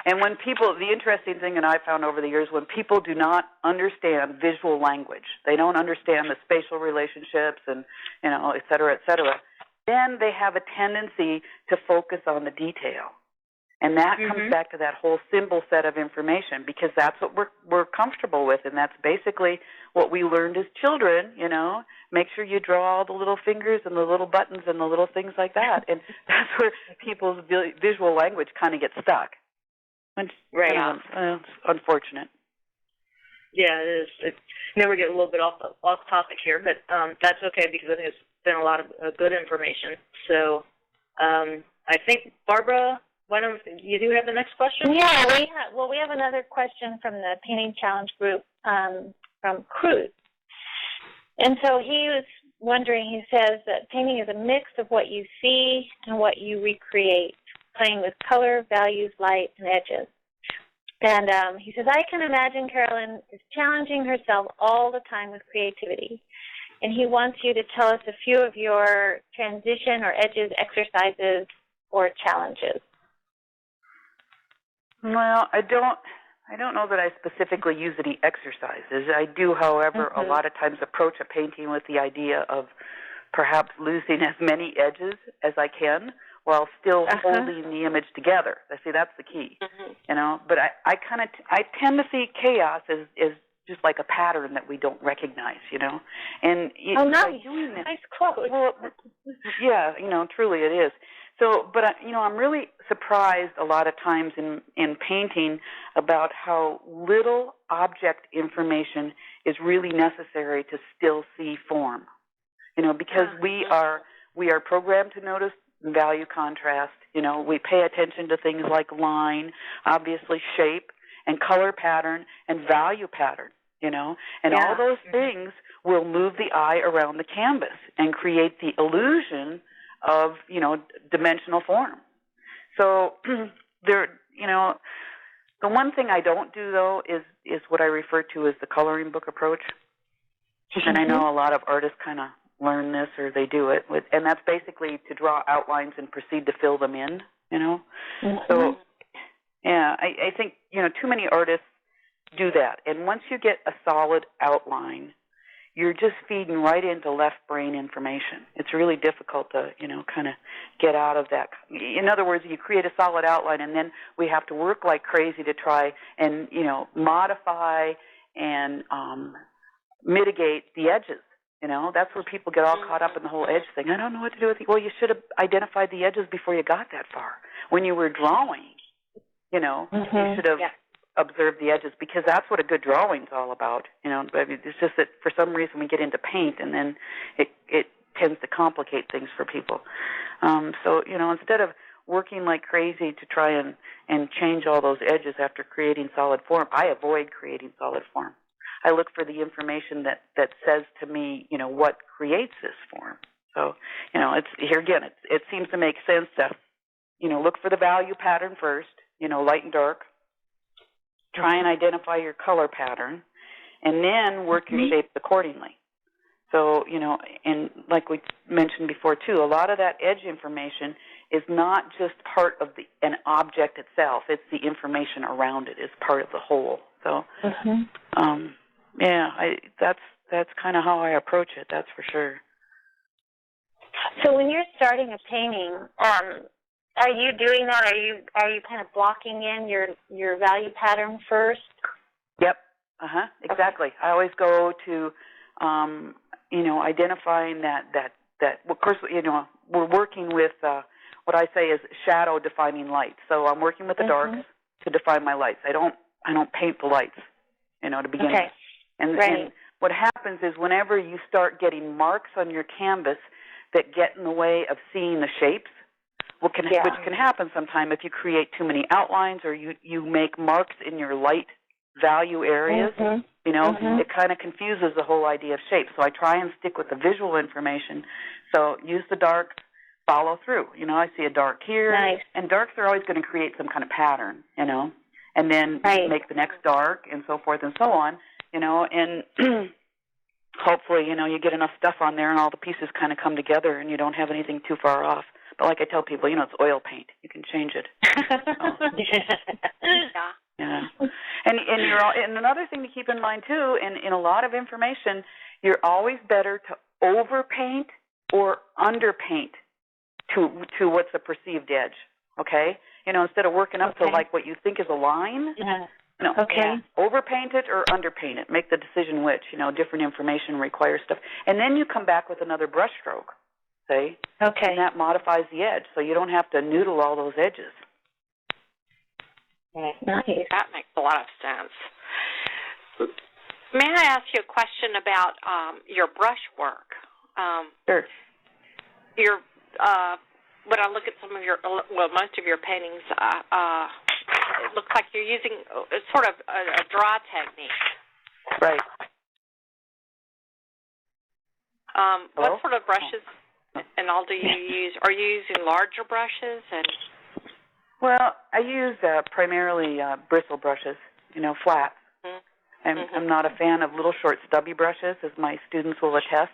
And when the interesting thing that I found over the years, when people do not understand visual language, they don't understand the spatial relationships and, et cetera, then they have a tendency to focus on the detail. And that comes back to that whole symbol set of information, because that's what we're comfortable with, and that's basically what we learned as children, Make sure you draw all the little fingers and the little buttons and the little things like that. And that's where people's visual language kind of gets stuck. Right. It's unfortunate. Yeah, it is. Now we get a little bit off topic here, but that's okay because I think it's been a lot of good information. So I think, Barbara, you do have the next question? Yeah, we have another question from the Painting Challenge group from Cruz. And so he wondering, he says that painting is a mix of what you see and what you recreate, playing with color, values, light, and edges. And he says, I can imagine Carolyn is challenging herself all the time with creativity. And he wants you to tell us a few of your transition or edges exercises or challenges. Well, I don't know that I specifically use any exercises. I do, however, a lot of times approach a painting with the idea of perhaps losing as many edges as I can while still holding the image together. I see that's the key, you know. But I tend to see chaos as just like a pattern that we don't recognize, you know. And nice, doing this, nice quote. well, yeah, you know, truly it is. So, but you know, I'm really surprised a lot of times in painting about how little object information is really necessary to still see form. You know, because we are programmed to notice value contrast. You know, we pay attention to things like line, obviously shape, and color pattern, and value pattern. You know, and all those things will move the eye around the canvas and create the illusion of, you know, dimensional form. So there, you know, the one thing I don't do though is what I refer to as the coloring book approach. And I know a lot of artists kind of learn this or they do it with, and that's basically to draw outlines and proceed to fill them in, you know. So yeah, I think, you know, too many artists do that. And once you get a solid outline, you're just feeding right into left brain information. It's really difficult to, you know, kind of get out of that. In other words, you create a solid outline, and then we have to work like crazy to try and, you know, modify and mitigate the edges. You know, that's where people get all caught up in the whole edge thing. I don't know what to do with it. Well, you should have identified the edges before you got that far. When you were drawing, you know, you should have observed the edges, because that's what a good drawing's all about. You know, I mean, it's just that for some reason we get into paint, and then it tends to complicate things for people. So, you know, instead of working like crazy to try and change all those edges after creating solid form, I avoid creating solid form. I look for the information that says to me, you know, what creates this form. So, you know, it's here again, it seems to make sense to, you know, look for the value pattern first, you know, light and dark. Try and identify your color pattern, and then work your shapes accordingly. So, you know, and like we mentioned before too, a lot of that edge information is not just part of an object itself. It's the information around it is part of the whole. So, yeah, that's kind of how I approach it. That's for sure. So when you're starting a painting, are you doing that? Are you kind of blocking in your value pattern first? Yep. Exactly. I always go to, you know, identifying that. Of course, you know, we're working with what I say is shadow defining light. So I'm working with the darks to define my lights. I don't paint the lights, you know, to begin with. And what happens is whenever you start getting marks on your canvas that get in the way of seeing the shapes, which can happen sometime if you create too many outlines or you make marks in your light value areas, you know, it kind of confuses the whole idea of shape. So I try and stick with the visual information. So use the dark, follow through. You know, I see a dark here, and darks are always going to create some kind of pattern, you know, and then make the next dark and so forth and so on, you know, and hopefully, you know, you get enough stuff on there and all the pieces kind of come together and you don't have anything too far off. But like I tell people, you know, it's oil paint. You can change it. Yeah. And another thing to keep in mind too, in a lot of information, you're always better to overpaint or underpaint to what's a perceived edge. Okay? You know, instead of working up to like what you think is a line. No. Overpaint it or underpaint it. Make the decision which. You know, different information requires stuff, and then you come back with another brush stroke. See? Okay. And that modifies the edge, so you don't have to noodle all those edges. Nice. That makes a lot of sense. May I ask you a question about your brush work? Sure. When I look at some of most of your paintings, it looks like you're using sort of a draw technique. Right. What sort of brushes and all do you use? Are you using larger brushes? Well, I use primarily bristle brushes, flat. Mm-hmm. I'm not a fan of little short stubby brushes, as my students will attest,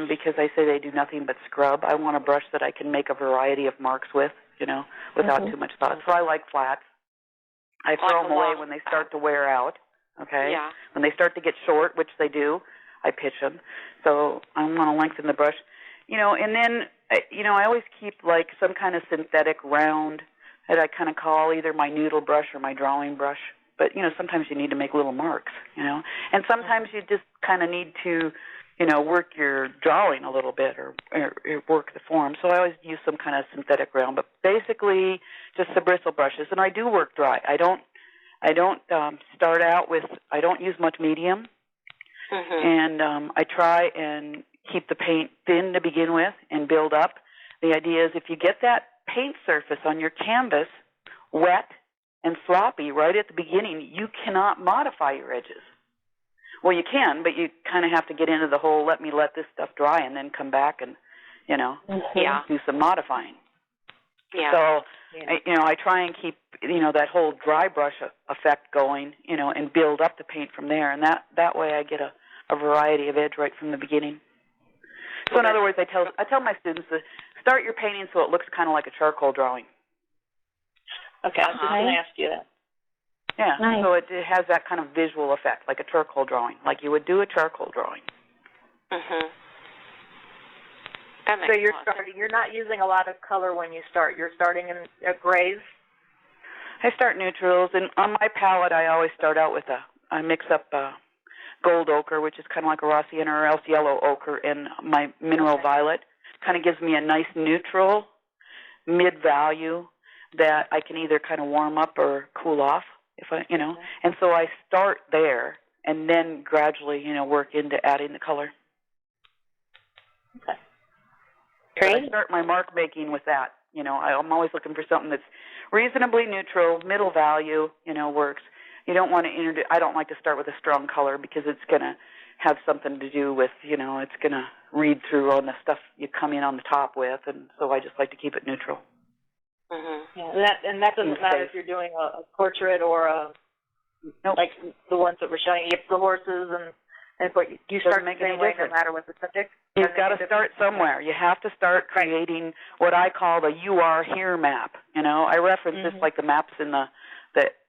because I say they do nothing but scrub. I want a brush that I can make a variety of marks with, without too much thought. So I like flats. I throw them away when they start to wear out, okay? Yeah. When they start to get short, which they do, I pitch them. So I want to lengthen the brush. And then, I always keep like some kind of synthetic round that I kind of call either my noodle brush or my drawing brush. But, sometimes you need to make little marks, And sometimes you just kind of need to, work your drawing a little bit or work the form. So I always use some kind of synthetic round. But basically just the bristle brushes. And I do work dry. I don't start out with, I don't use much medium. Mm-hmm. And I try and keep the paint thin to begin with and build up. The idea is if you get that paint surface on your canvas wet and sloppy right at the beginning, you cannot modify your edges. Well, you can, but you kind of have to get into the whole let this stuff dry and then come back and, do some modifying. Yeah. So, I try and keep, that whole dry brush effect going, and build up the paint from there. And that way I get a variety of edge right from the beginning. So in other words, I tell my students to start your painting so it looks kind of like a charcoal drawing. Okay, I was just going to ask you that. Yeah, Nice. so it has that kind of visual effect, like a charcoal drawing, like you would do a charcoal drawing. Mm-hmm. That makes So you're not using a lot of color when you start. You're starting in grays? I start neutrals, and on my palette I always start out with I mix up gold ochre, which is kind of like a Rossiana, or else yellow ochre, and my mineral violet. Kind of gives me a nice neutral mid-value that I can either kind of warm up or cool off, And so I start there and then gradually, work into adding the color. Okay. Great. I start my mark making with that. I'm always looking for something that's reasonably neutral, middle value, works. You don't want to I don't like to start with a strong color because it's going to have something to do with, it's going to read through on the stuff you come in on the top with, and so I just like to keep it neutral. Mm-hmm. Yeah, that doesn't matter if you're doing a portrait or like the ones that we're showing you, the horses and but you start the same way no matter what the subject. You've got to start somewhere. You have to start creating what I call the "You Are Here" map. I reference this like the maps in the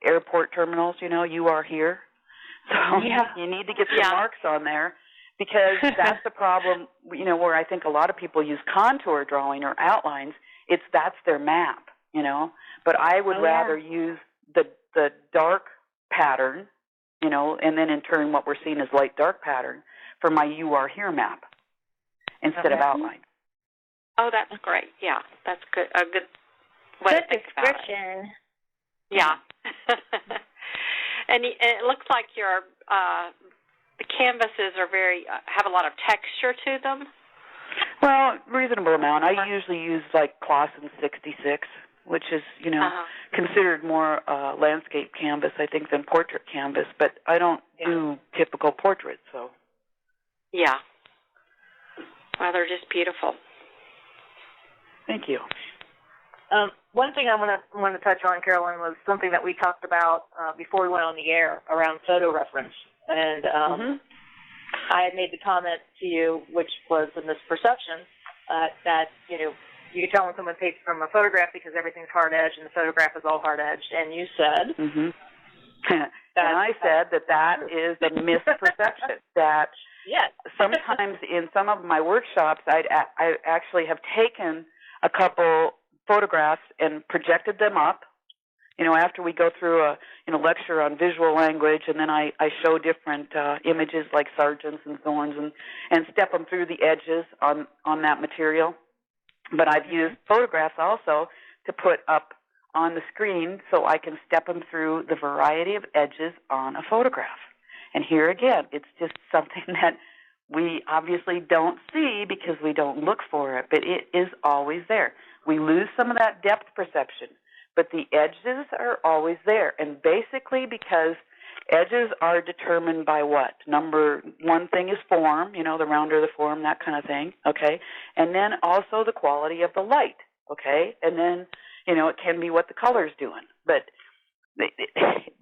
airport terminals. You are here. So you need to get some marks on there because that's the problem. Where I think a lot of people use contour drawing or outlines. That's their map. But I would rather use the dark pattern, and then in turn what we're seeing is light dark pattern for my "You Are Here" map instead of outline. Oh, that's great. Yeah, that's good. A good way to think about it. description. Yeah. And it looks like your the canvases are have a lot of texture to them. Well, reasonable amount. I usually use like Clausen 66, which is, considered more landscape canvas, I think, than portrait canvas. But I don't do typical portraits, so. Yeah. Well, they're just beautiful. Thank you. One thing I want to touch on, Carolyn, was something that we talked about before we went on the air around photo reference. And I had made the comment to you, which was a misperception, that, you can tell when someone takes from a photograph because everything's hard edged and the photograph is all hard edged. And you said... and I said that is a misperception, that sometimes in some of my workshops I actually have taken a couple photographs and projected them up, after we go through a lecture on visual language, and then I show different images like sergeants and thorns and step them through the edges on that material. But I've used photographs also to put up on the screen so I can step them through the variety of edges on a photograph. And here again, it's just something that we obviously don't see because we don't look for it, but it is always there. We lose some of that depth perception, but the edges are always there. And basically because Edges are determined by what? Number one thing is form, the rounder the form, that kind of thing, okay? And then also the quality of the light, okay? And then, it can be what the color's doing. But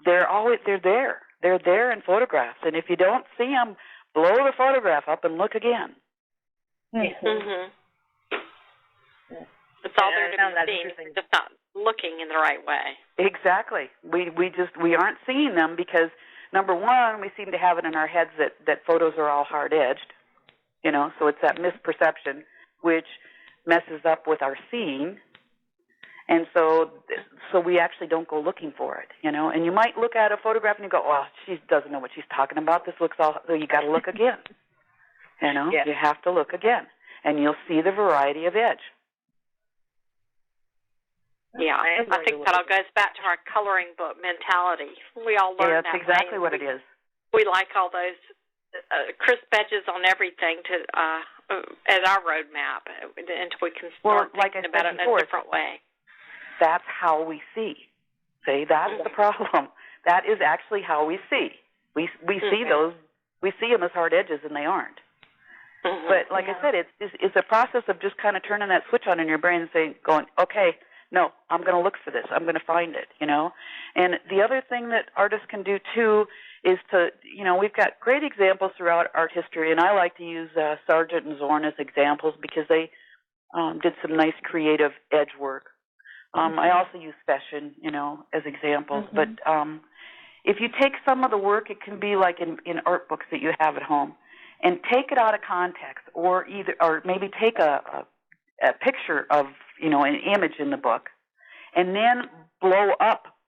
they're there. They're there in photographs. And if you don't see them, blow the photograph up and look again. Mm-hmm. It's all there to be seen. We're just not looking in the right way. Exactly. We aren't seeing them because, number one, we seem to have it in our heads that photos are all hard-edged, so it's that misperception which messes up with our seeing. And so we actually don't go looking for it, And you might look at a photograph and you go, well, she doesn't know what she's talking about. This looks all, you got to look again. Yeah. You have to look again, and you'll see the variety of edge. Yeah, I think that all goes back to our coloring book mentality. We all learn that's exactly what it is. We like all those crisp edges on everything as our roadmap until we can start thinking about it in a different way. That's how we see. See, that's the problem. That is actually how we see. We see those. We see them as hard edges, and they aren't. Mm-hmm. But like I said, it's a process of just kind of turning that switch on in your brain and going, okay. No, I'm going to look for this. I'm going to find it, And the other thing that artists can do, too, is to, we've got great examples throughout art history, and I like to use Sargent and Zorn as examples because they did some nice creative edge work. I also use Fession, as examples. Mm-hmm. But if you take some of the work, it can be like in art books that you have at home, and take it out of context, or maybe take a picture of, an image in the book, and then blow up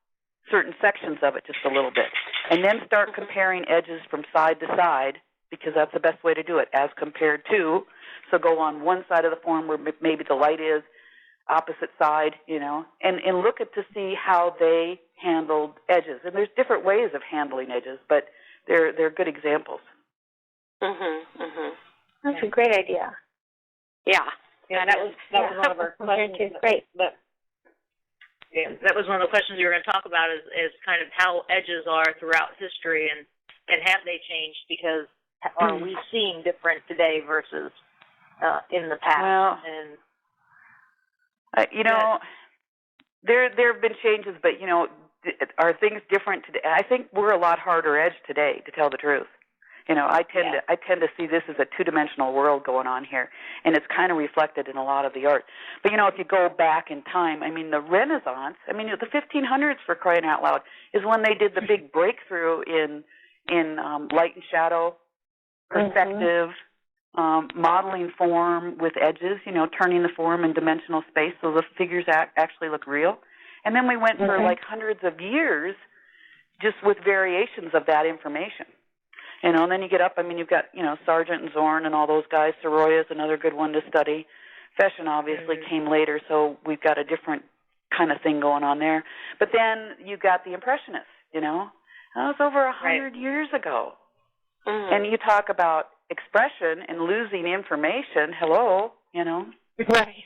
certain sections of it just a little bit, and then start comparing edges from side to side, because that's the best way to do it, as compared to. So go on one side of the form where maybe the light is, opposite side, and look to see how they handled edges. And there's different ways of handling edges, but they're good examples. That's a great idea. Yeah. Yeah, that was one of our questions. Great. That was one of the questions we were going to talk about is kind of how edges are throughout history and have they changed, because are we seeing different today versus in the past? Well, there have been changes, but are things different today? I think we're a lot harder edged today, to tell the truth. I tend to see this as a two-dimensional world going on here, and it's kind of reflected in a lot of the art. But if you go back in time, the Renaissance, the 1500s, for crying out loud, is when they did the big breakthrough in light and shadow, perspective, modeling form with edges. Turning the form in dimensional space so the figures actually look real. And then we went for like hundreds of years just with variations of that information. And then you get up, you've got, Sargent and Zorn and all those guys. Sorolla is another good one to study. Fession obviously came later, so we've got a different kind of thing going on there. But then you got the Impressionists, that was over 100 years ago. And you talk about expression and losing information, hello, Right.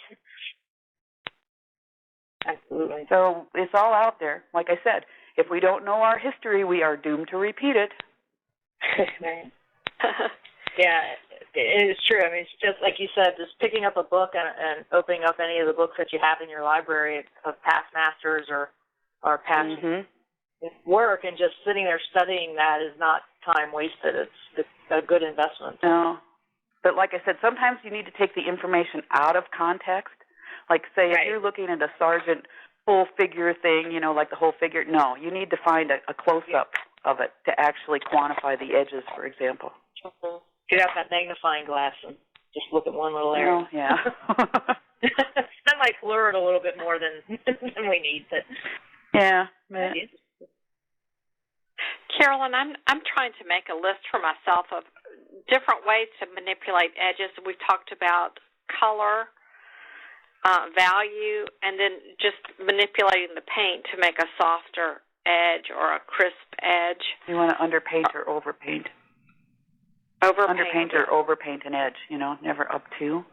Absolutely. So it's all out there. Like I said, if we don't know our history, we are doomed to repeat it. Yeah, it is true. It's just like you said, just picking up a book and opening up any of the books that you have in your library of past masters or past work, and just sitting there studying that is not time wasted. It's a good investment. No, but like I said, sometimes you need to take the information out of context. Like, say, if you're looking at a Sargent full figure thing, like the whole figure, no, you need to find a close-up of it to actually quantify the edges, for example. Get out that magnifying glass and just look at one little area. Oh, yeah. That might blur it a little bit more than we need, but yeah. Carolyn, I'm trying to make a list for myself of different ways to manipulate edges. We've talked about color, value, and then just manipulating the paint to make a softer edge or a crisp edge. You want to underpaint or overpaint? Underpaint or overpaint an edge, never up to.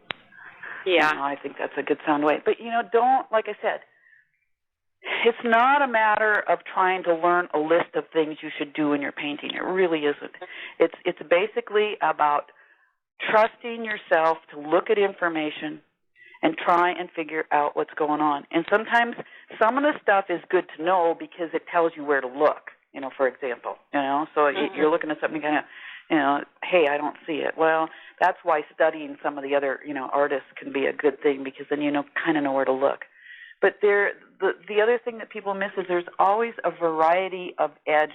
Yeah. I think that's a good sound way. But, don't, like I said, It's not a matter of trying to learn a list of things you should do in your painting. It really isn't. It's basically about trusting yourself to look at information and try and figure out what's going on. And sometimes some of the stuff is good to know because it tells you where to look, for example. So you're looking at something kind of, hey, I don't see it. Well, that's why studying some of the other, artists can be a good thing, because then kind of know where to look. But the other thing that people miss is there's always a variety of edge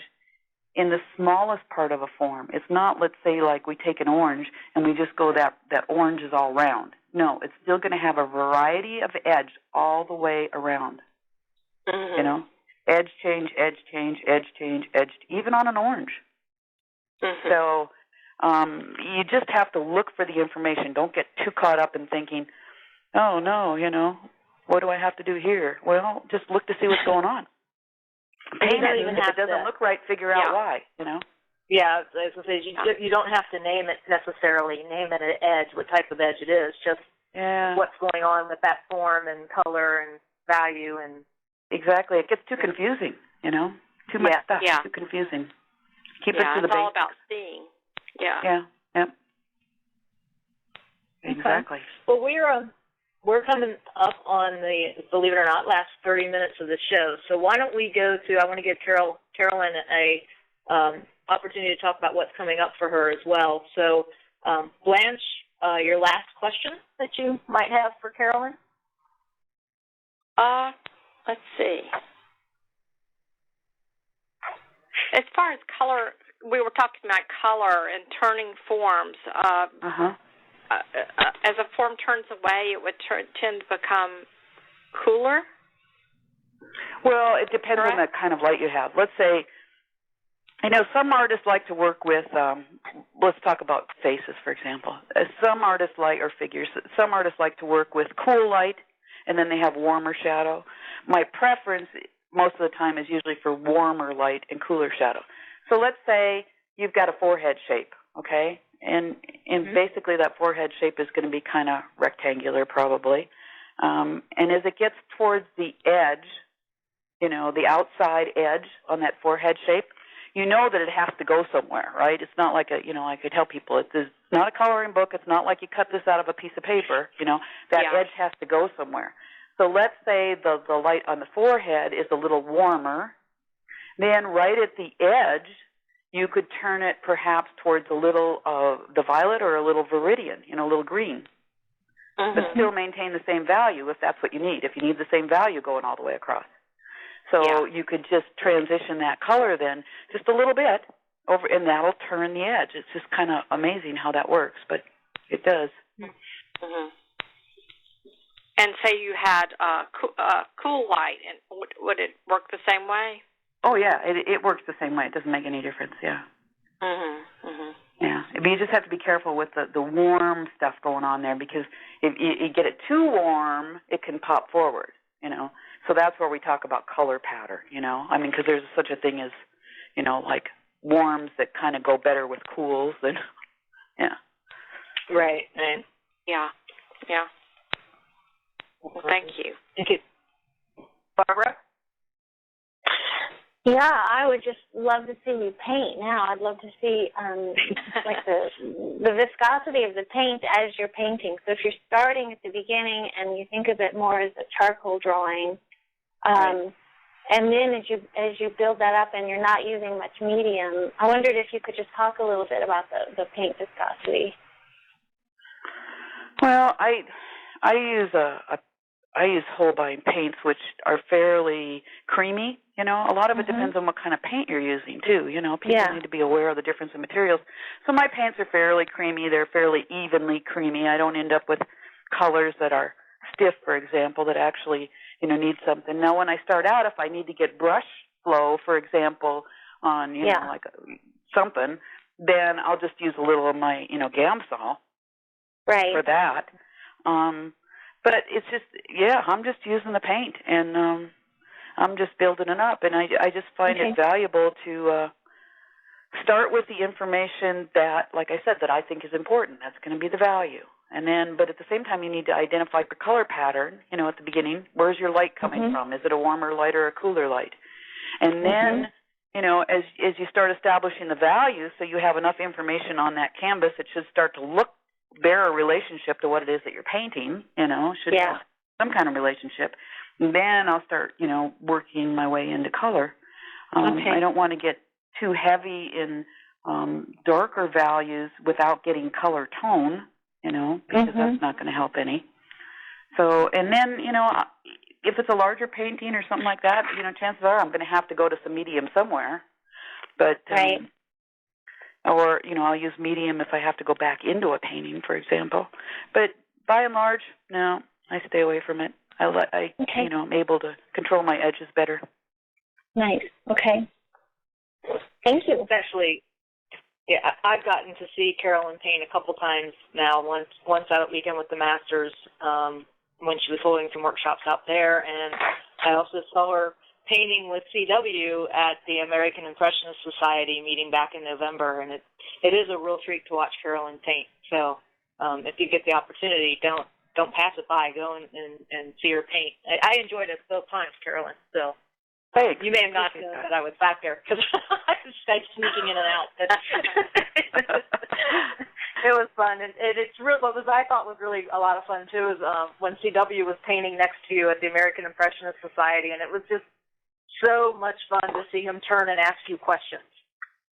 in the smallest part of a form. It's not, let's say, like we take an orange and we just go that orange is all round. No, it's still going to have a variety of edge all the way around. Mm-hmm. Edge change, edge change, edge change, edge, even on an orange. Mm-hmm. So you just have to look for the information. Don't get too caught up in thinking, oh, no, what do I have to do here? Well, just look to see what's going on. Paint it, and if it doesn't look right, figure out why, Yeah, as I say, you don't have to name it necessarily. Name it an edge, what type of edge it is, just what's going on with that form and color and value. And exactly. It gets too confusing, Too much stuff, too confusing. Keep it to the basics. It's all about seeing. Yeah. Yeah, yep. Exactly. Well, we're coming up on the, believe it or not, last 30 minutes of the show. So why don't we go to, I want to give Carolyn a opportunity to talk about what's coming up for her as well. So Blanche, your last question that you might have for Carolyn? Let's see. As far as color, we were talking about color and turning forms. As a form turns away, it would tend to become cooler? Well, it depends on the kind of light you have. Let's say, some artists like to work with, let's talk about faces, for example. Some artists or figures, some artists like to work with cool light, and then they have warmer shadow. My preference most of the time is usually for warmer light and cooler shadow. So let's say you've got a forehead shape, okay? And basically that forehead shape is going to be kind of rectangular probably. And as it gets towards the edge, the outside edge on that forehead shape, that it has to go somewhere, right? It's not like I could tell people, it's not a coloring book. It's not like you cut this out of a piece of paper. That edge has to go somewhere. So let's say the light on the forehead is a little warmer. Then right at the edge, you could turn it perhaps towards a little the violet or a little viridian, a little green, but still maintain the same value if that's what you need, if you need the same value going all the way across. So you could just transition that color then just a little bit over, and that'll turn the edge. It's just kind of amazing how that works, but it does. Mm-hmm. And say you had cool light, and would it work the same way? Oh, yeah, it works the same way. It doesn't make any difference, yeah. Yeah, but you just have to be careful with the warm stuff going on there, because if you get it too warm, it can pop forward, So that's where we talk about color pattern, because there's such a thing as, like warms that kind of go better with cools than, Right. Yeah. Well, thank you. Thank you. Barbara? Yeah, I would just love to see you paint now. I'd love to see like the viscosity of the paint as you're painting. So if you're starting at the beginning and you think of it more as a charcoal drawing, and then as you build that up and you're not using much medium, I wondered if you could just talk a little bit about the paint viscosity. Well, I use I use Holbein paints, which are fairly creamy. A lot of it depends on what kind of paint you're using, too. People need to be aware of the difference in materials. So my paints are fairly creamy. They're fairly evenly creamy. I don't end up with colors that are stiff, for example, that actually, need something. Now, when I start out, if I need to get brush flow, for example, on, like something, then I'll just use a little of my, Gamsol for that. But it's just, I'm just using the paint, and I'm just building it up. And I just find it valuable to start with the information that, like I said, that I think is important. That's going to be the value. But at the same time, you need to identify your color pattern, at the beginning. Where's your light coming from? Is it a warmer light or a cooler light? And then, as you start establishing the values, so you have enough information on that canvas, it should start to bear a relationship to what it is that you're painting, should have some kind of relationship. And then I'll start, working my way into color. I don't want to get too heavy in darker values without getting color tone, because that's not going to help any. So, and then, if it's a larger painting or something like that, chances are I'm going to have to go to some medium somewhere. But, or, I'll use medium if I have to go back into a painting, for example. But by and large, no, I stay away from it. I'm able to control my edges better. Nice. Okay. Thank you. Especially, I've gotten to see Carolyn paint a couple times now. Once out at weekend with the Masters when she was holding some workshops out there, and I also saw her painting with CW at the American Impressionist Society meeting back in November, and it is a real treat to watch Carolyn paint. So if you get the opportunity, don't pass it by. Go and see her paint. I enjoyed it both times, Carolyn. So. Thanks. You may have not known that I was back there because I was sneaking in and out. It was fun, and it's real. What I thought was really a lot of fun too is when CW was painting next to you at the American Impressionist Society, and it was just so much fun to see him turn and ask you questions.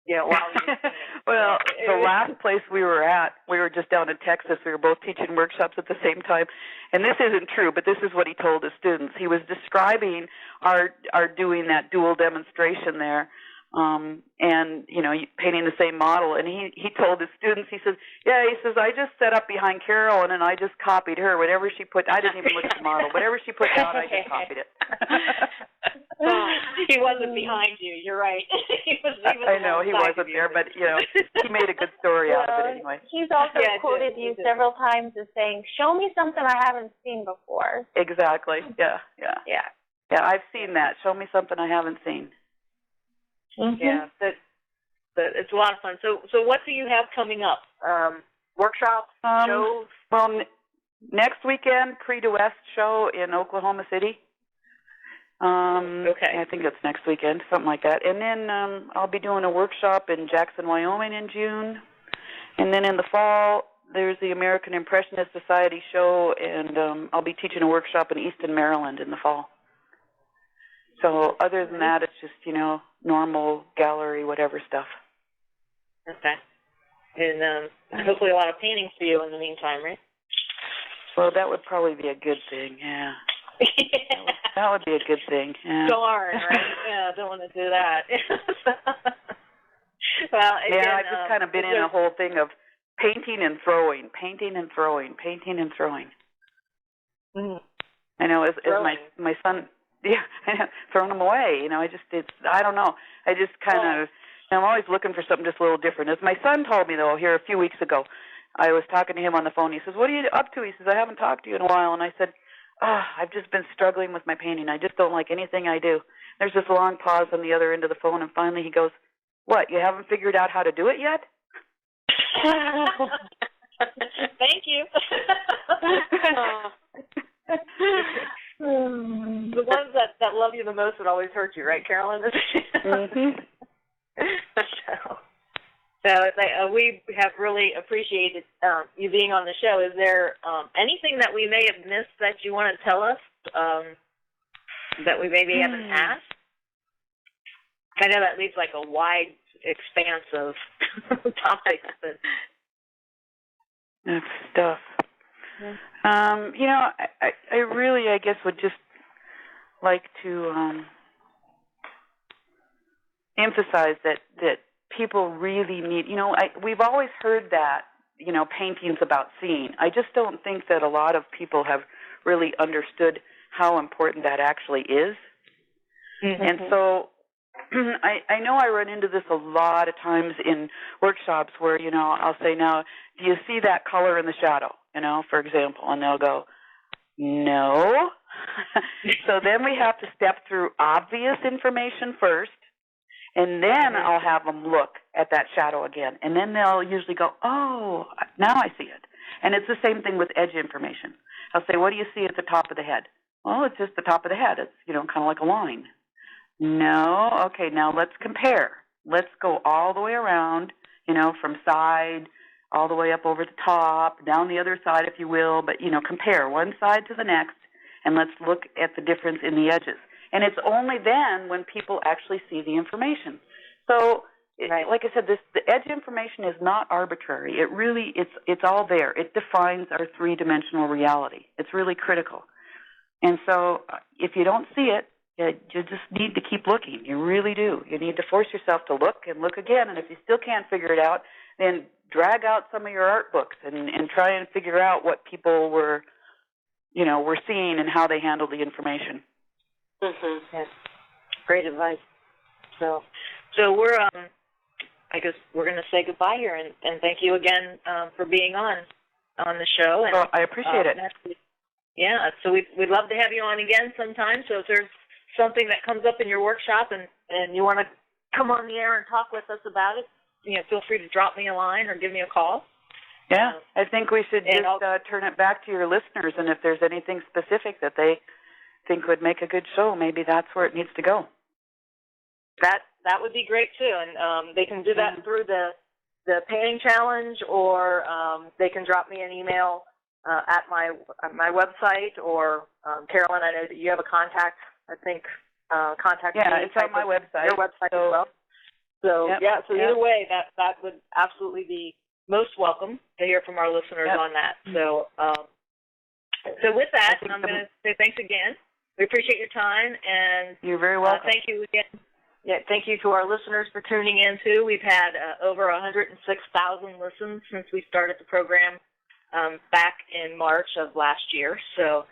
While he was painting. Well, the last place we were at, we were just down in Texas. We were both teaching workshops at the same time. And this isn't true, but this is what he told his students. He was describing our doing that dual demonstration there, and, painting the same model. And he told his students, he says, I just sat up behind Carolyn and I just copied her. Whatever she put, I didn't even look at the model. Whatever she put down, I just copied it. He wasn't behind you. You're right. he was I know he wasn't there, but he made a good story out of it anyway. He's also quoted you several times as saying, "Show me something I haven't seen before." Exactly. Yeah. I've seen that. Show me something I haven't seen. Yeah, it's a lot of fun. So what do you have coming up? Workshops, shows? Well, next weekend, Prix de West show in Oklahoma City. I think it's next weekend, something like that. And then I'll be doing a workshop in Jackson, Wyoming in June. And then in the fall, there's the American Impressionist Society show, and I'll be teaching a workshop in Easton, Maryland in the fall. So other than that, it's just, normal gallery, whatever stuff. Okay. And hopefully a lot of paintings for you in the meantime, right? Well, that would probably be a good thing, yeah. That would be a good thing. Yeah. Darn, right? Yeah, don't want to do that. Well, again, I've just kind of been in a whole thing of painting and throwing, painting and throwing, painting and throwing. Mm-hmm. I know, as my son, throwing them away. I don't know. I just kind of, I'm always looking for something just a little different. As my son told me, though, here a few weeks ago, I was talking to him on the phone. He says, "What are you up to?" He says, "I haven't talked to you in a while." And I said, I've just been struggling with my painting. I just don't like anything I do. There's this long pause on the other end of the phone, and finally he goes, "What, you haven't figured out how to do it yet?" Thank you. The ones that love you the most would always hurt you, right, Carolyn? Mm-hmm. So we have really appreciated you being on the show. Is there anything that we may have missed that you want to tell us that we maybe haven't asked? I know that leaves like a wide expanse of topics. But That's stuff. Yeah. I really, I guess, would just like to emphasize that people really need, we've always heard that, painting's about seeing. I just don't think that a lot of people have really understood how important that actually is. Mm-hmm. And so I know I run into this a lot of times in workshops where, I'll say, "Now, do you see that color in the shadow?" For example, and they'll go, "No." So then we have to step through obvious information first, and then I'll have them look at that shadow again. And then they'll usually go, "Oh, now I see it." And it's the same thing with edge information. I'll say, what do you see at the top of the head? Well, it's just the top of the head. It's, kind of like a line. No, okay, now let's compare. Let's go all the way around, from side all the way up over the top, down the other side, if you will, but, compare one side to the next, and let's look at the difference in the edges. And it's only then when people actually see the information. So, Right. like I said, the edge information is not arbitrary. It really, it's all there. It defines our three-dimensional reality. It's really critical. And so if you don't see it, you just need to keep looking. You really do. You need to force yourself to look and look again. And if you still can't figure it out, then drag out some of your art books and try and figure out what people were seeing and how they handled the information. Mm-hmm. Yes. Great advice. So we're, I guess we're going to say goodbye here, and thank you again for being on the show. And, well, I appreciate it. Yeah, so we'd love to have you on again sometime. So if there's something that comes up in your workshop and you want to come on the air and talk with us about it, feel free to drop me a line or give me a call. Yeah, I think we should just turn it back to your listeners, and if there's anything specific that they think would make a good show, maybe that's where it needs to go. That would be great too, and they can do that through the painting challenge, or they can drop me an email at my website, or Carolyn, I know that you have a contact. I think contact. Yeah, it's on my website. Your website as well. So yep, either way, that would absolutely be most welcome to hear from our listeners on that. So with that, I'm going to say thanks again. We appreciate your time, and you're very welcome. Thank you again. Yeah, thank you to our listeners for tuning in too. We've had over 106,000 listens since we started the program back in March of last year. So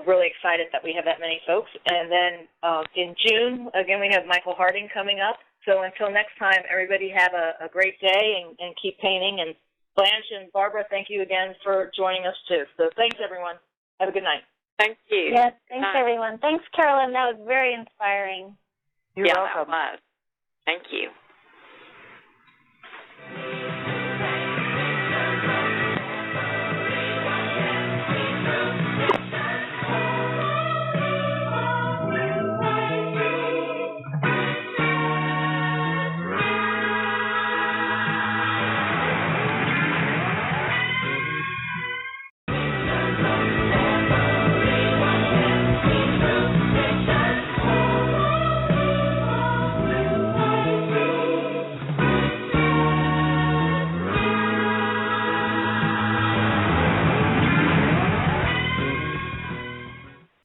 really excited that we have that many folks. And then in June, again, we have Michael Harding coming up. So until next time, everybody have a great day and keep painting. And Blanche and Barbara, thank you again for joining us too. So thanks, everyone. Have a good night. Thank you. Yes, thanks, everyone. Thanks, Carolyn. That was very inspiring. You're welcome. That was. Thank you.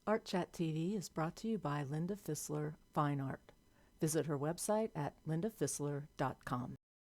Art Chat TV is brought to you by Linda Fisler Fine Art. Visit her website at lindafisler.com.